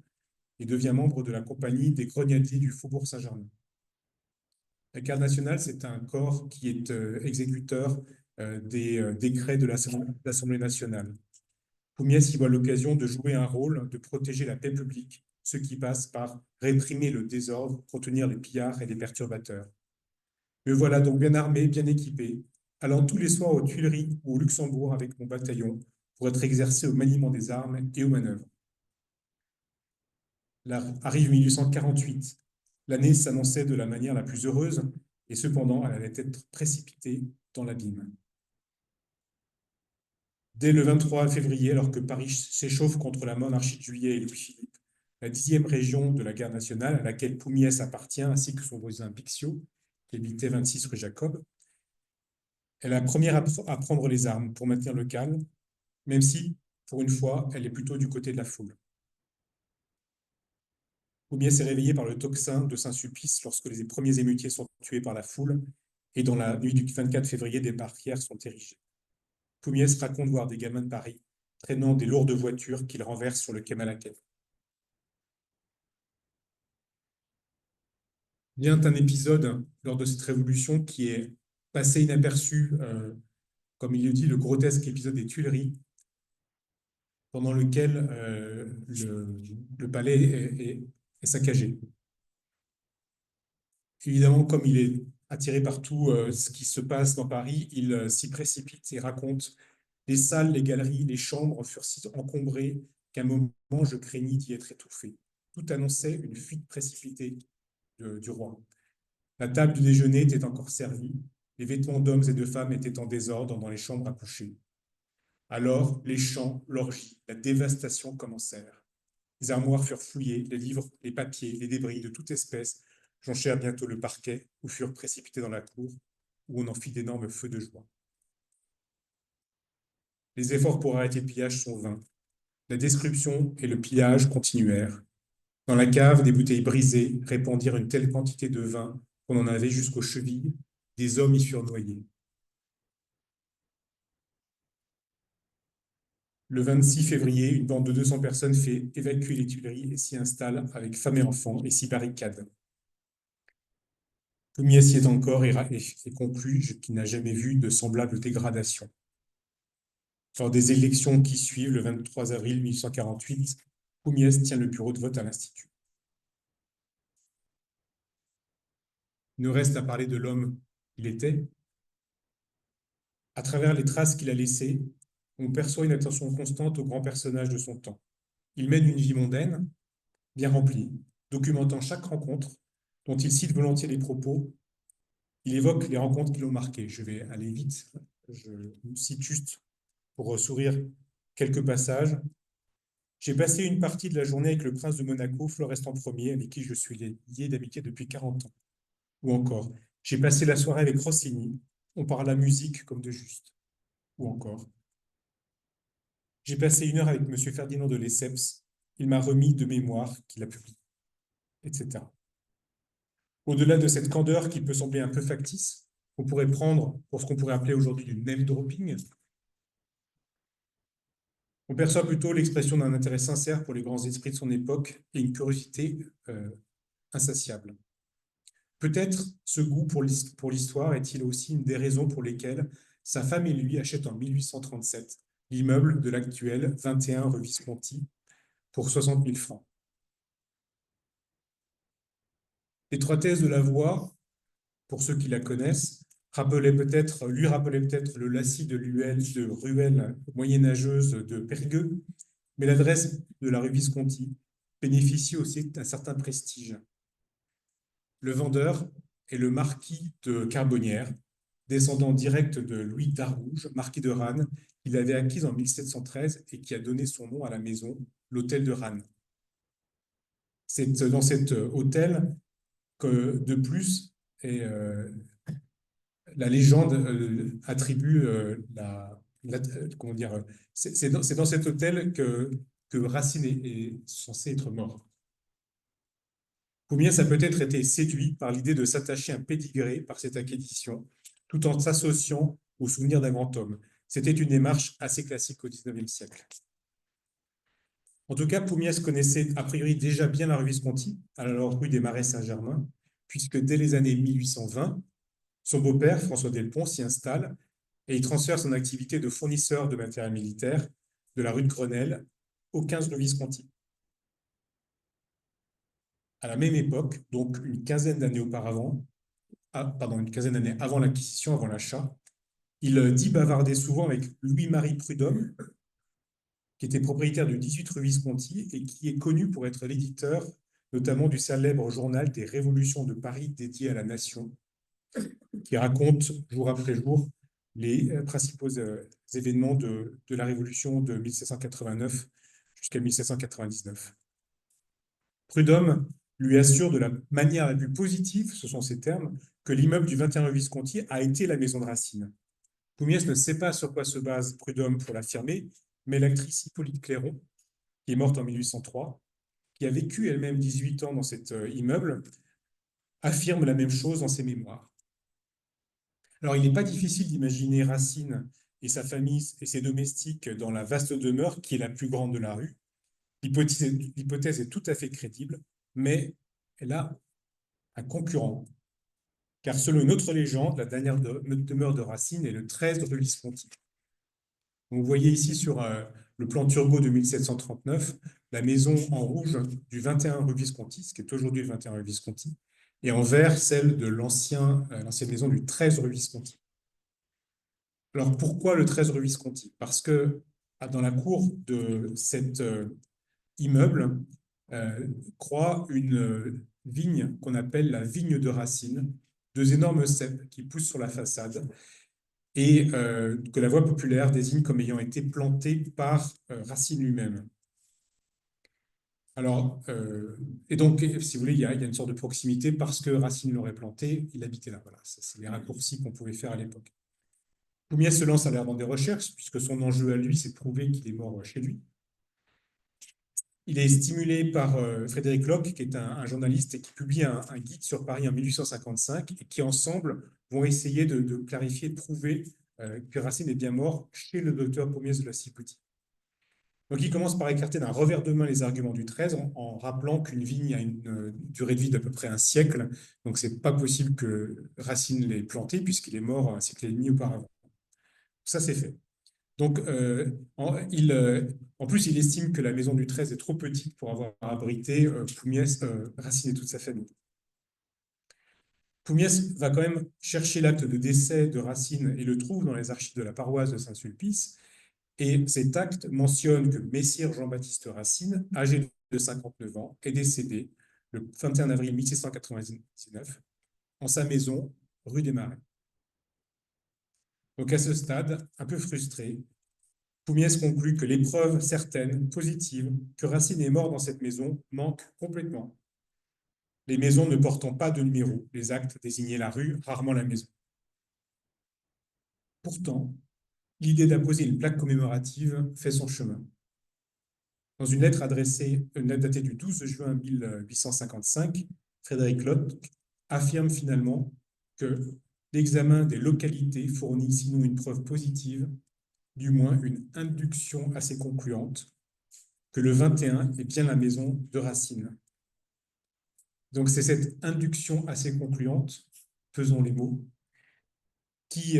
S2: et devient membre de la compagnie des grenadiers du Faubourg Saint-Germain. La garde nationale, c'est un corps qui est exécuteur des décrets de l'Assemblée nationale. Poumiès y voit l'occasion de jouer un rôle, de protéger la paix publique, ce qui passe par réprimer le désordre, contenir les pillards et les perturbateurs. Me voilà donc bien armé, bien équipé, allant tous les soirs aux Tuileries ou au Luxembourg avec mon bataillon pour être exercé au maniement des armes et aux manœuvres. Là arrive 1848. L'année s'annonçait de la manière la plus heureuse, et cependant, elle allait être précipitée dans l'abîme. Dès le 23 février, alors que Paris s'échauffe contre la monarchie de Juillet et Louis-Philippe, la 10e région de la garde nationale, à laquelle Poumiès appartient, ainsi que son voisin Bixiou, qui habitait 26 rue Jacob, est la première à prendre les armes pour maintenir le calme, même si, pour une fois, elle est plutôt du côté de la foule. Poumiès est réveillé par le tocsin de Saint-Sulpice lorsque les premiers émeutiers sont tués par la foule, et dans la nuit du 24 février, des barrières sont érigées. Poumiès raconte voir des gamins de Paris traînant des lourdes voitures qu'ils renversent sur le quai Malaquais. Vient un épisode lors de cette révolution qui est passé inaperçu, comme il le dit, le grotesque épisode des Tuileries, pendant lequel le palais est saccagé. Évidemment, comme il est attiré par tout ce qui se passe dans Paris, il s'y précipite et raconte « Les salles, les galeries, les chambres furent si encombrées qu'à un moment, je craignis d'y être étouffé. Tout annonçait une fuite précipitée du roi. La table du déjeuner était encore servie. Les vêtements d'hommes et de femmes étaient en désordre dans les chambres à coucher. Alors, les chants, l'orgie, la dévastation commencèrent. Les armoires furent fouillées, les livres, les papiers, les débris de toute espèce jonchèrent bientôt le parquet ou furent précipités dans la cour, où on en fit d'énormes feux de joie. Les efforts pour arrêter le pillage sont vains. La destruction et le pillage continuèrent. Dans la cave, des bouteilles brisées répandirent une telle quantité de vin qu'on en avait jusqu'aux chevilles. Des hommes y furent noyés. Le 26 février, une bande de 200 personnes fait évacuer les Tuileries et s'y installe avec femmes et enfants et s'y barricade. Poumiès y est encore et conclut qu'il n'a jamais vu de semblable dégradation. Lors des élections qui suivent, le 23 avril 1848, Poumiès tient le bureau de vote à l'Institut. Il nous reste à parler de l'homme qu'il était. À travers les traces qu'il a laissées, on perçoit une attention constante aux grands personnages de son temps. Il mène une vie mondaine, bien remplie, documentant chaque rencontre, dont il cite volontiers les propos. Il évoque les rencontres qui l'ont marqué. Je vais aller vite. Je cite juste pour sourire quelques passages. J'ai passé une partie de la journée avec le prince de Monaco, Florestan Ier, avec qui je suis lié d'amitié depuis 40 ans. Ou encore, j'ai passé la soirée avec Rossini. On parla musique comme de juste. Ou encore, j'ai passé 1 heure avec M. Ferdinand de Lesseps. Il m'a remis de mémoires qu'il a publiées, etc. Au-delà de cette candeur qui peut sembler un peu factice, on pourrait prendre pour ce qu'on pourrait appeler aujourd'hui du name dropping. On perçoit plutôt l'expression d'un intérêt sincère pour les grands esprits de son époque et une curiosité insatiable. Peut-être ce goût pour l'histoire est-il aussi une des raisons pour lesquelles sa femme et lui achètent en 1837 l'immeuble de l'actuel 21 rue Visconti pour 60 000 francs. L'étroitesse de la voie, pour ceux qui la connaissent, lui rappelait peut-être le lacis de ruelles moyenâgeuses de Périgueux, mais l'adresse de la rue Visconti bénéficie aussi d'un certain prestige. Le vendeur est le marquis de Carbonnières, descendant direct de Louis d'Arrouges, marquis de Rannes, qu'il avait acquise en 1713 et qui a donné son nom à la maison, l'hôtel de Rannes. C'est dans cet hôtel que, de plus, la légende attribue comment dire, c'est dans cet hôtel que Racine est censé être mort. Poumiès a peut-être été séduit par l'idée de s'attacher un pédigré par cette acquisition, tout en s'associant au souvenir d'un grand homme. C'était une démarche assez classique au XIXe siècle. En tout cas, Poumiès connaissait a priori déjà bien la rue Visconti, alors rue des Marais Saint-Germain, puisque dès les années 1820, son beau-père, François Delpont, s'y installe et il transfère son activité de fournisseur de matériel militaire de la rue de Grenelle au 15 rue Visconti. À la même époque, donc une quinzaine d'années auparavant, une quinzaine d'années avant l'acquisition, avant l'achat, il dit bavarder souvent avec Louis-Marie Prudhomme, qui était propriétaire du 18 rue Visconti et qui est connu pour être l'éditeur notamment du célèbre journal des Révolutions de Paris dédié à la Nation, qui raconte jour après jour les principaux événements de la Révolution de 1789 jusqu'à 1799. Prudhomme lui assure de la manière la plus positive, ce sont ses termes, que l'immeuble du 21 rue Visconti a été la maison de Racine. Poumiès ne sait pas sur quoi se base Prudhomme pour l'affirmer, mais l'actrice Hippolyte Clairon, qui est morte en 1803, qui a vécu elle-même 18 ans dans cet immeuble, affirme la même chose dans ses mémoires. Alors, il n'est pas difficile d'imaginer Racine et sa famille et ses domestiques dans la vaste demeure qui est la plus grande de la rue. L'hypothèse est tout à fait crédible, mais elle a un concurrent. Car selon une autre légende, la dernière demeure de Racine est le 13 rue Visconti. Vous voyez ici sur le plan Turgot de 1739, la maison en rouge du 21 rue Visconti, ce qui est aujourd'hui le 21 rue Visconti, et en vert, celle de l'ancienne maison du 13 rue Visconti. Alors, pourquoi le 13 rue Visconti? Parce que dans la cour de cet immeuble croît une vigne qu'on appelle la vigne de Racine, deux énormes cèpes qui poussent sur la façade et que la voix populaire désigne comme ayant été plantée par Racine lui-même. Alors, et donc, si vous voulez, il y a une sorte de proximité parce que Racine l'aurait planté, il habitait là. Voilà, c'est les raccourcis qu'on pouvait faire à l'époque. Poumiès se lance alors dans des recherches, puisque son enjeu à lui, c'est de prouver qu'il est mort chez lui. Il est stimulé par Frédéric Locke, qui est un journaliste et qui publie un guide sur Paris en 1855, et qui ensemble vont essayer de clarifier, de prouver que Racine est bien mort chez le docteur Poumiès de la Cipoutie. Donc il commence par écarter d'un revers de main les arguments du 13 en rappelant qu'une vigne a une durée de vie d'à peu près un siècle, donc c'est pas possible que Racine l'ait planté puisqu'il est mort un siècle et demi auparavant. Ça c'est fait. Donc, en plus, il estime que la maison du 13 est trop petite pour avoir abrité Poumiès, Racine et toute sa famille. Poumiès va quand même chercher l'acte de décès de Racine et le trouve dans les archives de la paroisse de Saint-Sulpice. Et cet acte mentionne que Messire Jean-Baptiste Racine, âgé de 59 ans, est décédé le 21 avril 1799 en sa maison, rue des Marais. Donc à ce stade, un peu frustré, Poumiès conclut que les preuves certaines, positives, que Racine est mort dans cette maison manquent complètement. Les maisons ne portant pas de numéro, les actes désignaient la rue, rarement la maison. Pourtant, l'idée d'apposer une plaque commémorative fait son chemin. Dans une lettre datée du 12 juin 1855, Frédéric Locke affirme finalement que l'examen des localités fournit sinon une preuve positive, du moins une induction assez concluante, que le 21 est bien la maison de Racine. Donc c'est cette induction assez concluante, faisons les mots, qui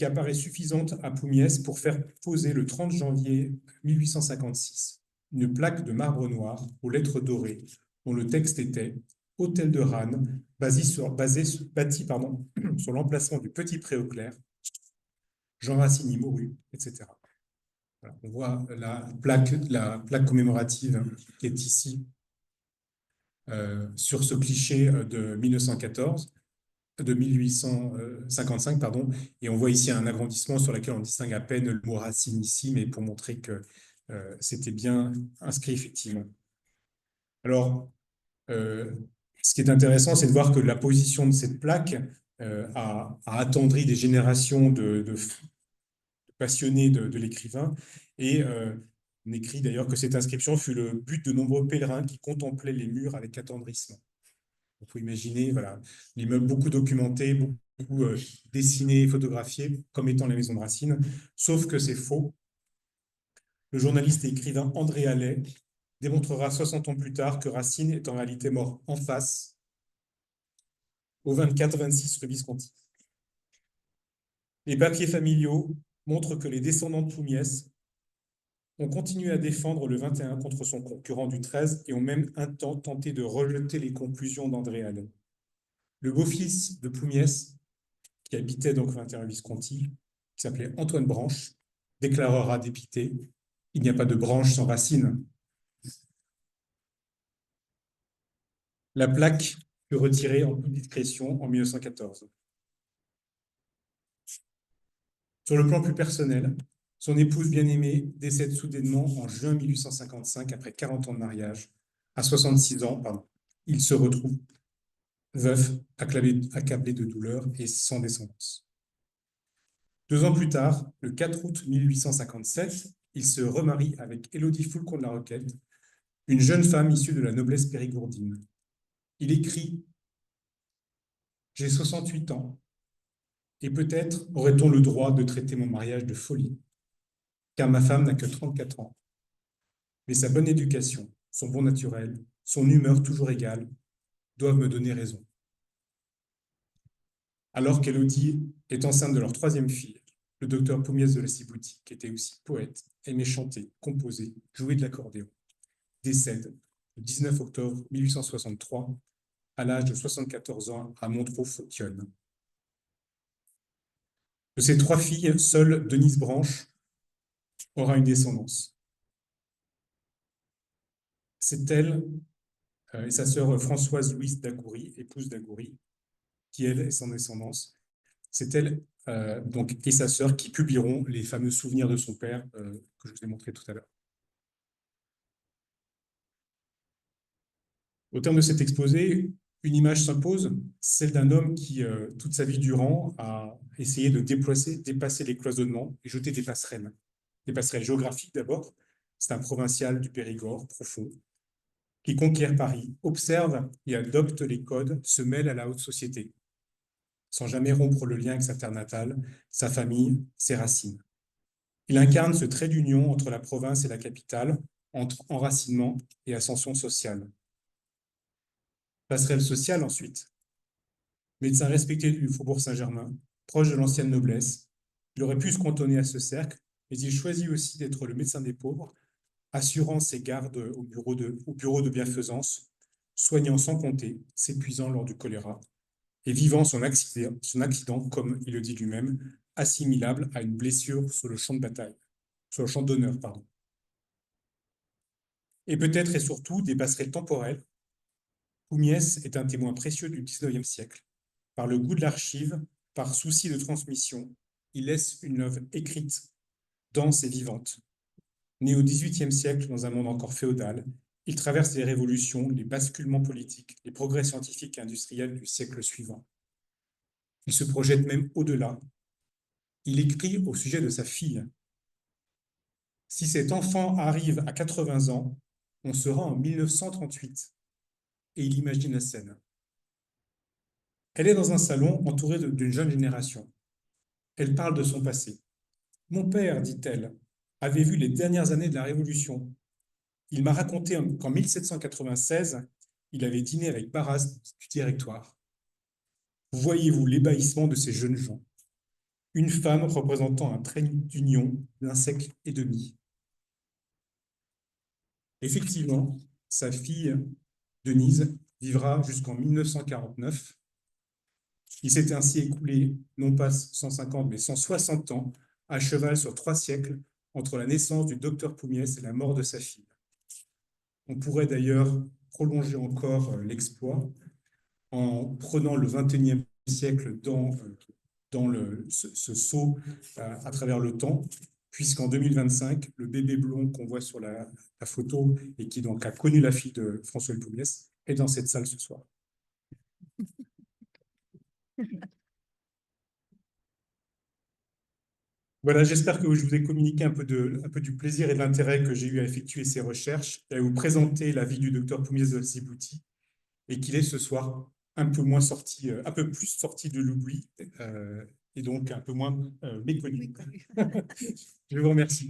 S2: apparaît suffisante à Poumiès pour faire poser le 30 janvier 1856 une plaque de marbre noir aux lettres dorées dont le texte était « Hôtel de Rannes, bâti sur l'emplacement du Petit Pré-au-Clair, Jean Racine y mourut, etc. » Voilà, on voit la plaque commémorative qui est ici sur ce cliché de 1914, de 1855, pardon, et on voit ici un agrandissement sur lequel on distingue à peine le mot racine ici, mais pour montrer que c'était bien inscrit effectivement. Alors, ce qui est intéressant, c'est de voir que la position de cette plaque a attendri des générations de passionnés de l'écrivain, et on écrit d'ailleurs que cette inscription fut le but de nombreux pèlerins qui contemplaient les murs avec attendrissement. On peut imaginer, voilà, l'immeuble beaucoup documenté, beaucoup dessiné, photographié, comme étant la maison de Racine, sauf que c'est faux. Le journaliste et écrivain André Alais démontrera 60 ans plus tard que Racine est en réalité mort en face, au 24-26 rue Visconti. Les papiers familiaux montrent que les descendants de Poumiès ont continué à défendre le 21 contre son concurrent du 13 et ont même un temps tenté de rejeter les conclusions d'André Alais. Le beau-fils de Poumiès, qui habitait donc 21 Visconti, qui s'appelait Antoine Branche, déclarera dépité: il n'y a pas de branche sans racine. La plaque fut retirée en toute discrétion en 1914. Sur le plan plus personnel, son épouse bien-aimée décède soudainement en juin 1855 après 40 ans de mariage. À 66 ans, pardon, il se retrouve veuf, accablé de douleur et sans descendance. 2 ans plus tard, le 4 août 1857, il se remarie avec Élodie Foulcon de la Roquette, une jeune femme issue de la noblesse périgourdine. Il écrit: j'ai 68 ans, et peut-être aurait-on le droit de traiter mon mariage de folie, car ma femme n'a que 34 ans. Mais sa bonne éducation, son bon naturel, son humeur toujours égale, doivent me donner raison. Alors qu'Élodie est enceinte de leur 3e fille, le docteur Poumiès de la Ciboutie, qui était aussi poète, aimait chanter, composer, jouer de l'accordéon, décède le 19 octobre 1863 à l'âge de 74 ans à Montreux-Fautionne. De ses 3 filles, seule Denise Branche aura une descendance. C'est elle et sa sœur Françoise-Louise d'Agoury, épouse d'Agoury, qui elle est sans descendance. C'est elle donc, et sa sœur qui publieront les fameux souvenirs de son père que je vous ai montré tout à l'heure. Au terme de cet exposé, une image s'impose, celle d'un homme qui, toute sa vie durant, a essayé de dépasser les cloisonnements et jeter des passerelles géographiques d'abord. C'est un provincial du Périgord profond qui conquiert Paris, observe et adopte les codes, se mêle à la haute société, sans jamais rompre le lien avec sa terre natale, sa famille, ses racines. Il incarne ce trait d'union entre la province et la capitale, entre enracinement et ascension sociale. Passerelle sociale ensuite. Médecin respecté du Faubourg Saint-Germain, proche de l'ancienne noblesse, il aurait pu se cantonner à ce cercle, mais il choisit aussi d'être le médecin des pauvres, assurant ses gardes au bureau de bienfaisance, soignant sans compter, s'épuisant lors du choléra, et vivant son accident, comme il le dit lui-même, assimilable à une blessure sur le champ de bataille, sur le champ d'honneur, pardon. Et peut-être et surtout des passerelles temporelles. Poumiès est un témoin précieux du XIXe siècle. Par le goût de l'archive, par souci de transmission, il laisse une œuvre écrite, dense et vivante. Né au XVIIIe siècle dans un monde encore féodal, il traverse les révolutions, les basculements politiques, les progrès scientifiques et industriels du siècle suivant. Il se projette même au-delà. Il écrit au sujet de sa fille: si cet enfant arrive à 80 ans, on sera en 1938. Et il imagine la scène. Elle est dans un salon entourée d'une jeune génération. Elle parle de son passé. Mon père, dit-elle, avait vu les dernières années de la Révolution. Il m'a raconté qu'en 1796, il avait dîné avec Barras du Directoire. Voyez-vous l'ébahissement de ces jeunes gens? Une femme représentant un trait d'union d'un siècle et demi. Effectivement, sa fille, Denise, vivra jusqu'en 1949. Il s'est ainsi écoulé non pas 150, mais 160 ans, à cheval sur 3 siècles, entre la naissance du docteur Poumiès et la mort de sa fille. On pourrait d'ailleurs prolonger encore l'exploit en prenant le XXIe siècle dans ce saut à travers le temps, puisqu'en 2025, le bébé blond qu'on voit sur la photo et qui donc a connu la fille de François Pugliese est dans cette salle ce soir. Voilà, j'espère que je vous ai communiqué un peu du plaisir et de l'intérêt que j'ai eu à effectuer ces recherches et à vous présenter la vie du docteur Pugliese Sibouti et qu'il est ce soir un peu moins sorti, un peu plus sorti de l'oubli et donc un peu moins méconnu. Je vous remercie.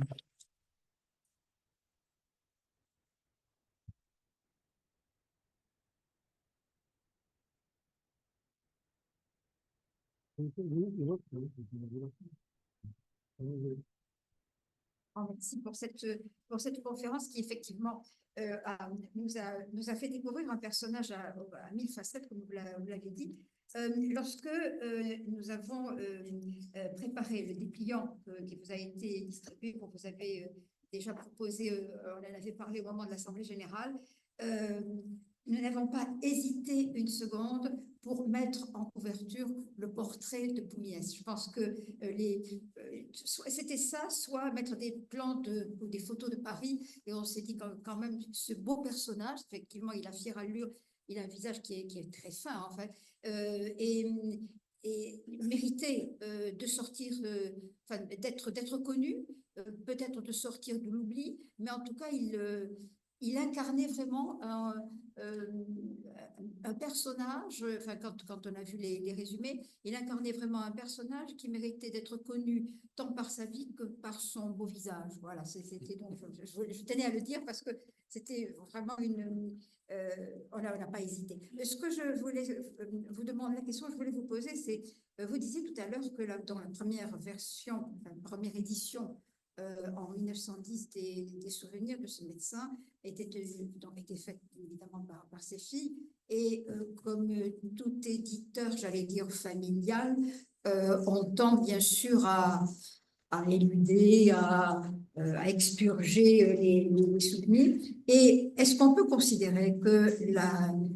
S1: Merci pour cette conférence qui, effectivement, nous a fait découvrir un personnage à mille facettes, comme vous l'avez dit. Lorsque nous avons préparé le dépliant qui vous a été distribué, que vous avez déjà proposé, on en avait parlé au moment de l'Assemblée générale, nous n'avons pas hésité une seconde pour mettre en couverture le portrait de Pugliese. Je pense que c'était ça, soit mettre des plans ou des photos de Paris, et on s'est dit quand même, ce beau personnage, effectivement, il a fière allure, il a un visage qui est très fin, en fait, et mériter de sortir, d'être connu, peut-être de sortir de l'oubli, mais en tout cas, il incarnait vraiment un personnage, enfin, quand on a vu les résumés, il incarnait vraiment un personnage qui méritait d'être connu tant par sa vie que par son beau visage. Voilà, c'était donc, je tenais à le dire parce que c'était vraiment on n'a pas hésité. Ce que je voulais vous demander, la question que je voulais vous poser, c'est, vous disiez tout à l'heure que dans la première version, la première édition, en 1910 des souvenirs de ce médecin était faite évidemment par ses filles et comme tout éditeur, j'allais dire familial, on tend bien sûr à éluder, à expurger les souvenirs. Et est-ce qu'on peut considérer que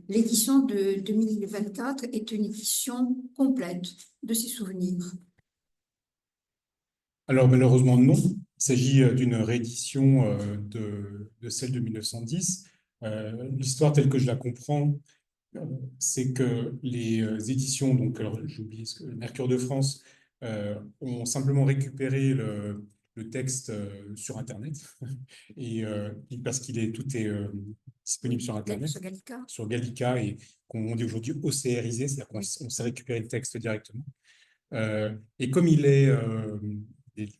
S1: l'édition de 2024 est une édition complète de ces souvenirs?
S2: Alors malheureusement non, il s'agit d'une réédition de celle de 1910. L'histoire telle que je la comprends, c'est que les éditions, donc j'ai oublié Mercure de France, ont simplement récupéré le texte sur Internet, parce tout est disponible sur Internet, sur Gallica, et qu'on dit aujourd'hui OCRisé, c'est-à-dire qu'on sait récupérer le texte directement. Et comme il est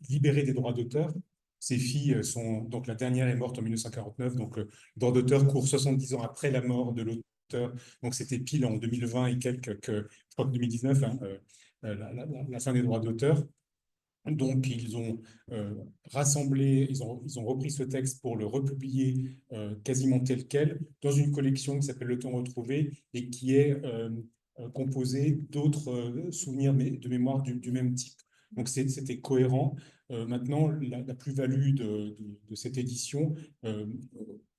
S2: libéré des droits d'auteur, ses filles sont, donc la dernière est morte en 1949, donc le droit d'auteur court 70 ans après la mort de l'auteur, donc c'était pile en 2020 et quelques, je crois que 2019, hein, la fin des droits d'auteur. Donc, ils ont rassemblé, ils ont repris ce texte pour le republier quasiment tel quel dans une collection qui s'appelle Le Temps retrouvé et qui est composée d'autres souvenirs de mémoire du même type. Donc, c'était cohérent. Maintenant, la plus-value de cette édition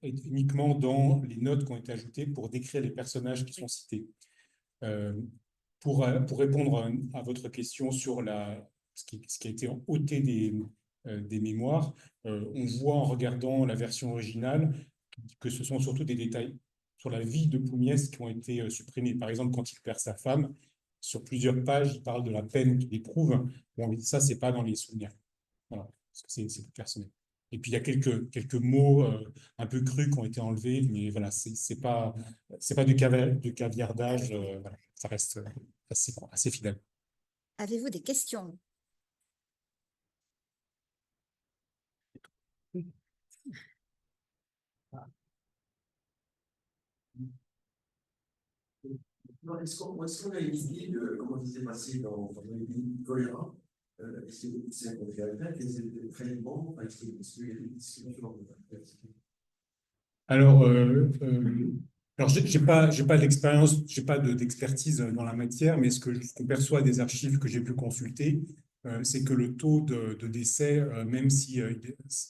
S2: est uniquement dans les notes qui ont été ajoutées pour décrire les personnages qui sont cités. Pour répondre à votre question sur ce qui a été ôté des mémoires, on voit en regardant la version originale que ce sont surtout des détails sur la vie de Pugliese qui ont été supprimés. Par exemple, quand il perd sa femme, sur plusieurs pages, il parle de la peine qu'il éprouve. Bon, ça, c'est pas dans les souvenirs. Voilà, parce que c'est plus personnel. Et puis, il y a quelques mots un peu crus qui ont été enlevés, mais voilà, c'est pas du caviardage, voilà, ça reste assez fidèle.
S1: Avez-vous des questions?
S3: Est-ce qu'on a une idée de comment ça s'est passé dans les pays du choléra? Est-ce que c'est un conflit quels étaient les traitements? Est-ce qu'il y a des discussions?
S2: Alors, j'ai pas l'expérience, j'ai pas d'expertise dans la matière, mais ce qu'on perçoit des archives que j'ai pu consulter, c'est que le taux de décès, même si,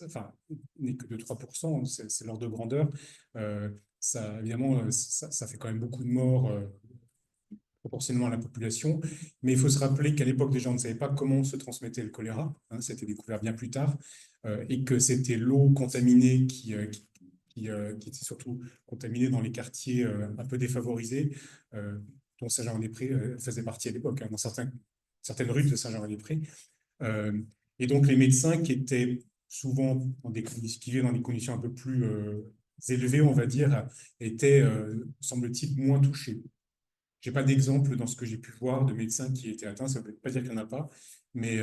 S2: enfin, n'est que de 3%, c'est l'ordre de grandeur, ça, évidemment, ça fait quand même beaucoup de morts proportionnellement à la population. Mais il faut se rappeler qu'à l'époque, déjà, on ne savait pas comment se transmettait le choléra. Hein, c'était découvert bien plus tard. Et que c'était l'eau contaminée qui était surtout contaminée dans les quartiers un peu défavorisés, dont Saint-Jean-des-Prés faisait partie à l'époque, hein, dans certaines rues de Saint-Jean-des-Prés. Et donc, les médecins qui étaient souvent qui vivaient dans des conditions un peu plus élevées, on va dire, étaient, semble-t-il, moins touchés. Je n'ai pas d'exemple dans ce que j'ai pu voir de médecins qui étaient atteints, ça ne veut pas dire qu'il n'y en a pas, mais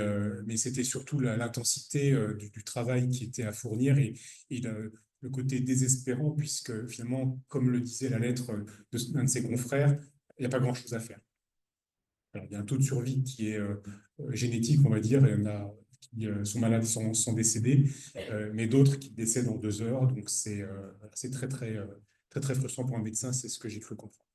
S2: c'était surtout l'intensité du travail qui était à fournir et le côté désespérant, puisque finalement, comme le disait la lettre d'un de ses confrères, il n'y a pas grand-chose à faire. Alors, il y a un taux de survie qui est génétique, on va dire, et il y en a qui sont malades, sont décédés, mais d'autres qui décèdent en 2 heures, donc c'est très, très, très, très frustrant pour un médecin, c'est ce que j'ai cru comprendre.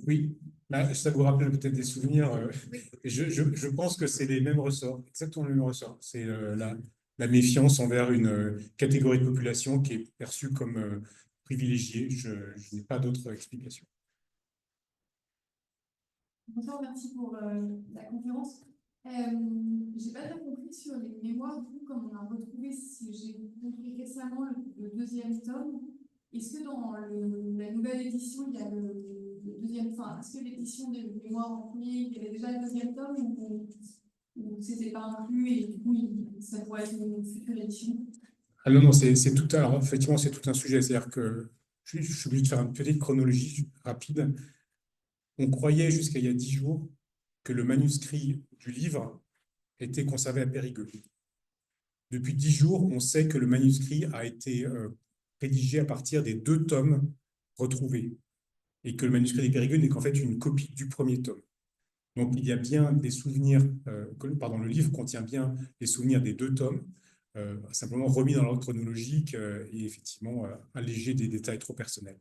S2: Oui, bah, ça vous rappelle peut-être des souvenirs. Je pense que c'est les mêmes ressorts, exactement les mêmes ressorts. C'est la méfiance envers une catégorie de population qui est perçue comme privilégiée. Je n'ai pas d'autre explication.
S4: Bonsoir, merci pour la conférence. J'ai pas bien compris sur les mémoires, du coup, comme on a retrouvé, si j'ai compris récemment, le 2e tome. Est-ce que dans la nouvelle édition, il y a le 2e, enfin, est-ce que l'édition des mémoires en premier, il y avait déjà le 2e tome ou c'était pas inclus et du coup, ça pourrait être une future édition?
S2: Ah non, non, c'est tout un, alors, effectivement, c'est tout un sujet. C'est-à-dire que je suis obligé de faire une petite chronologie rapide. On croyait jusqu'à il y a 10 jours que le manuscrit du livre était conservé à Périgueux. Depuis 10 jours, on sait que le manuscrit a été rédigé à partir des 2 tomes retrouvés et que le manuscrit des Périgueux n'est qu'en fait une copie du 1er tome. Donc, il y a bien des souvenirs, le livre contient bien les souvenirs des 2 tomes, simplement remis dans l'ordre chronologique et effectivement allégé des détails trop personnels.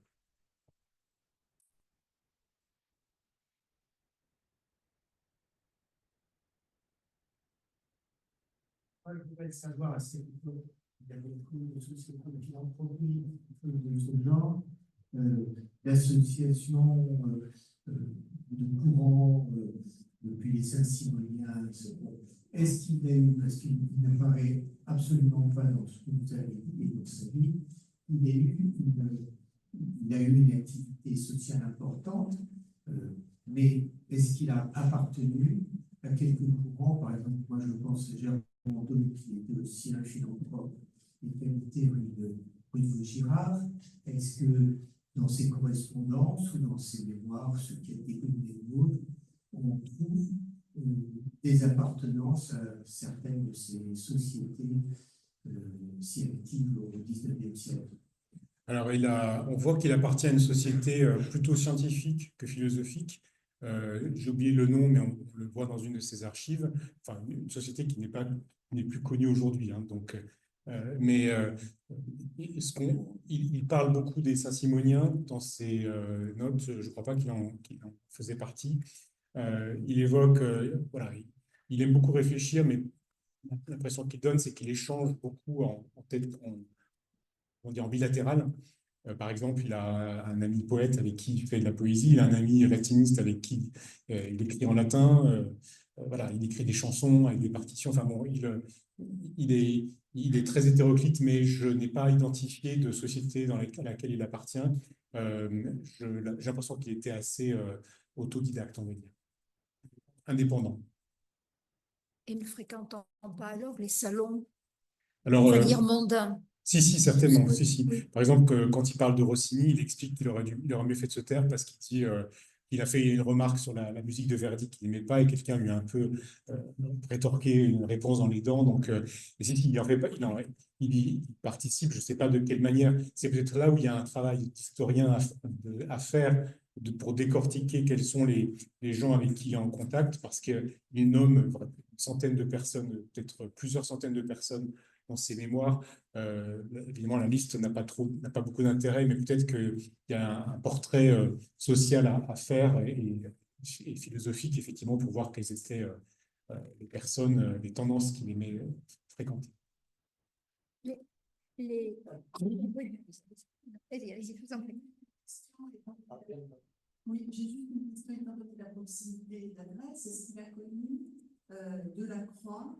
S5: Je voudrais savoir, il y a beaucoup de sociétés qui ont produit de ce genre, d'associations de courants depuis les Saint-Simoniens. Est-ce qu'il y a eu, parce qu'il n'apparaît absolument pas dans ce que vous avez dit et dans sa vie, il y a eu une activité sociale importante, mais est-ce qu'il a appartenu à quelques courants? Par exemple, moi je pense à Gérard Mandoni, qui était aussi un philanthrope et qui habitait rue de Vaugirard. Est-ce que dans ses correspondances ou dans ses mémoires, ce qui a été connu des nôtres, on trouve des appartenances à certaines de ces sociétés si actives au XIXe siècle?
S2: Alors, on voit qu'il appartient à une société plutôt scientifique que philosophique. J'ai oublié le nom, mais on le voit dans une de ses archives. Enfin, une société qui n'est plus connue aujourd'hui. Hein, donc, il parle beaucoup des Saint-Simoniens dans ses notes. Je ne crois pas qu'il en faisait partie. Il évoque, voilà, il aime beaucoup réfléchir, mais l'impression qu'il donne, c'est qu'il échange beaucoup on dit en bilatéral. Par exemple, il a un ami poète avec qui il fait de la poésie, il a un ami latiniste avec qui il écrit en latin. Voilà, il écrit des chansons avec des partitions. Enfin bon, il est très hétéroclite, mais je n'ai pas identifié de société à laquelle il appartient. J'ai l'impression qu'il était assez autodidacte, on va dire, indépendant.
S1: Et ne fréquentant pas alors les salons,
S2: Alors,
S1: on va dire mondains.
S2: Si, certainement.
S1: Oui,
S2: Si.
S1: oui.
S2: Par exemple, quand il parle de Rossini, il explique qu'il aurait mieux fait de se taire parce qu'il dit qu'il a fait une remarque sur la musique de Verdi qu'il n'aimait pas et quelqu'un lui a un peu rétorqué une réponse dans les dents. Donc, il n'en fait pas, il participe, je ne sais pas de quelle manière. C'est peut-être là où il y a un travail d'historien à faire pour décortiquer quels sont les gens avec qui il est en contact, parce qu'il nomme une centaine de personnes, peut-être plusieurs centaines de personnes dans ses mémoires. Évidemment, la liste n'a pas beaucoup d'intérêt, mais peut-être qu'il y a un portrait social à faire et philosophique, effectivement, pour voir quelles étaient les personnes, les tendances qu'il aimait fréquenter.
S1: Oui, allez-y, je vous en prie.
S6: Oui, j'ai juste une question étant donné la proximité d'adresse. Est-ce qu'il a connu Delacroix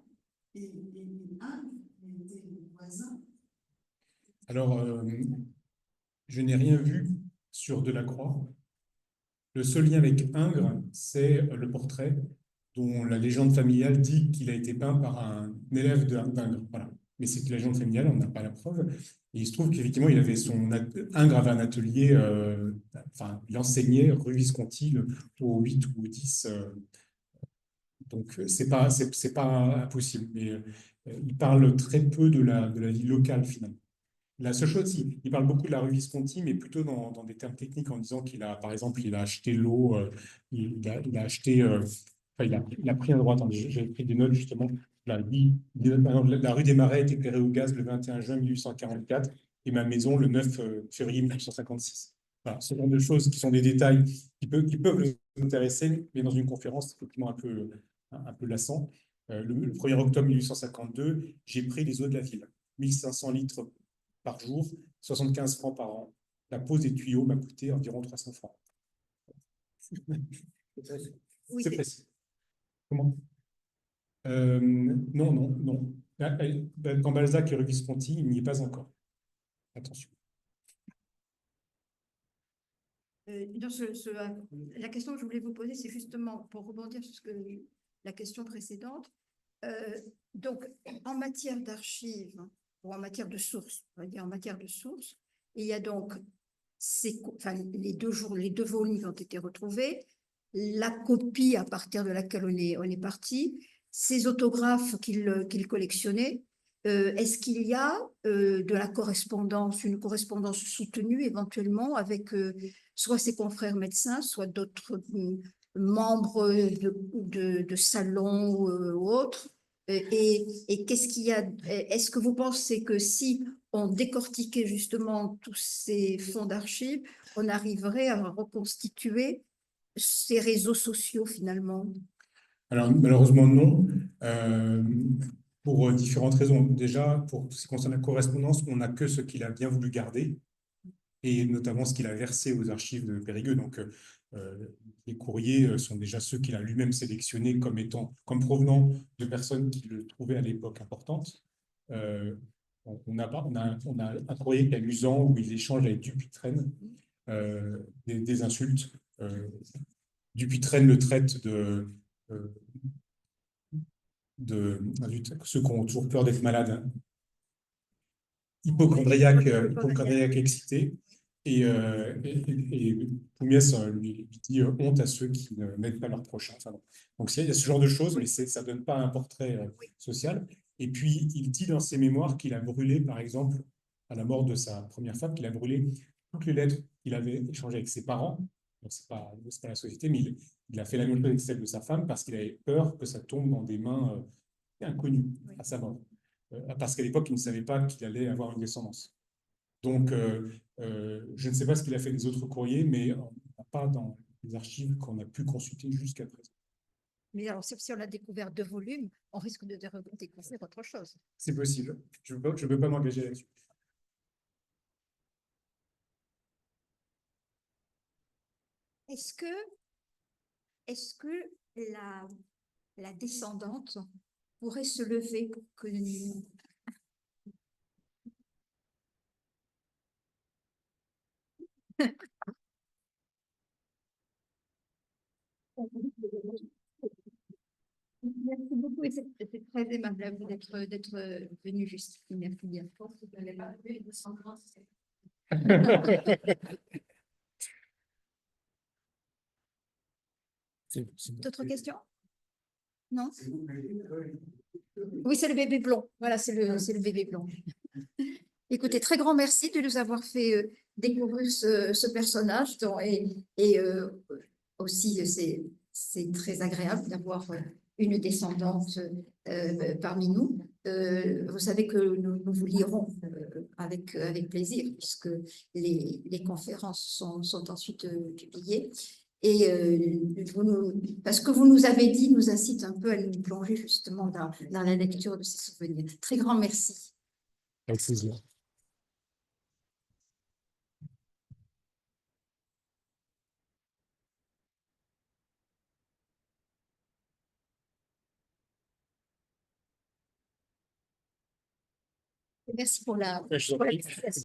S6: et Ingres, qui étaient voisins?
S2: Alors, je n'ai rien vu sur Delacroix. Le seul lien avec Ingres, c'est le portrait dont la légende familiale dit qu'il a été peint par un élève d'Ingres. Voilà. Mais c'est une légende familiale, on n'a pas la preuve. Et il se trouve qu'effectivement, Ingres avait un atelier, enfin, il enseignait rue Visconti au 8 ou au 10. Donc, c'est pas impossible. Mais il parle très peu de la vie locale, finalement. La seule chose, il parle beaucoup de la rue Visconti, mais plutôt dans des termes techniques, en disant qu'il a, par exemple, il a acheté l'eau, il a acheté, enfin, il a pris un droit. Attendez, j'ai pris des notes justement. Là, la rue des Marais est éclairée au gaz le 21 juin 1844 et ma maison le 9 février 1856. Voilà, ce genre de choses qui sont des détails qui peuvent nous intéresser, mais dans une conférence effectivement un peu lassant. Le 1er octobre 1852, j'ai pris les eaux de la ville. 1500 litres par jour, 75 francs par an. La pose des tuyaux m'a coûté environ 300 francs.
S1: Oui,
S2: c'est précis. Comment non. Dans Balzac et rue Visconti, il n'y est pas encore. Attention.
S1: La question que je voulais vous poser, c'est justement pour rebondir sur la question précédente. Donc, en matière d'archives, ou en matière de sources, on va dire en matière de sources, il y a donc les deux volumes qui ont été retrouvés, la copie à partir de laquelle on est parti, ces autographes qu'il collectionnait. Est-ce qu'il y a de la correspondance, une correspondance soutenue éventuellement avec soit ses confrères médecins, soit d'autres membres de salons ou autres? Et qu'est-ce qu'il y a? Est-ce que vous pensez que si on décortiquait justement tous ces fonds d'archives, on arriverait à reconstituer ces réseaux sociaux finalement?
S2: Alors, malheureusement, non. Pour différentes raisons. Déjà, pour ce qui concerne la correspondance, on n'a que ce qu'il a bien voulu garder, et notamment ce qu'il a versé aux archives de Périgueux. Donc, les courriers sont déjà ceux qu'il a lui-même sélectionnés comme provenant de personnes qui le trouvaient à l'époque importantes. On a un courrier qui est amusant où il échange avec Dupuytren des insultes. Dupuytren le traite ceux qui ont toujours peur d'être malades, hein. Hypochondriaque excité. Et Poumiès lui dit honte à ceux qui n'aident pas leurs prochains. Enfin, donc, il y a ce genre de choses, mais ça ne donne pas un portrait social. Et puis, il dit dans ses mémoires qu'il a brûlé, par exemple, à la mort de sa première femme, qu'il a brûlé toutes les lettres qu'il avait échangées avec ses parents. Donc, ce n'est pas la société, mais il a fait la même chose avec celle de sa femme parce qu'il avait peur que ça tombe dans des mains inconnues à sa mort. Parce qu'à l'époque, il ne savait pas qu'il allait avoir une descendance. Donc, je ne sais pas ce qu'il a fait des autres courriers, mais on n'a pas dans les archives qu'on a pu consulter jusqu'à présent.
S1: Mais alors, si on a découvert 2 volumes, on risque de découvrir autre chose.
S2: C'est possible. Je ne peux pas m'engager là-dessus.
S1: Est-ce que la descendante pourrait se lever pour que nous... Merci beaucoup et c'est très aimable à vous d'être venu juste. Merci bien. D'autres questions? Non? Oui, c'est le bébé blond. Voilà, c'est le bébé blond. Écoutez, très grand merci de nous avoir fait découvrir ce personnage et aussi c'est très agréable d'avoir une descendante parmi nous. Vous savez que nous vous lirons avec plaisir puisque les conférences sont ensuite publiées. Et parce que vous nous avez dit, nous incite un peu à nous plonger justement dans la lecture de ces souvenirs. Très grand merci.
S2: Avec plaisir.
S1: Merci pour
S2: Je vous en prie.
S1: l'explication.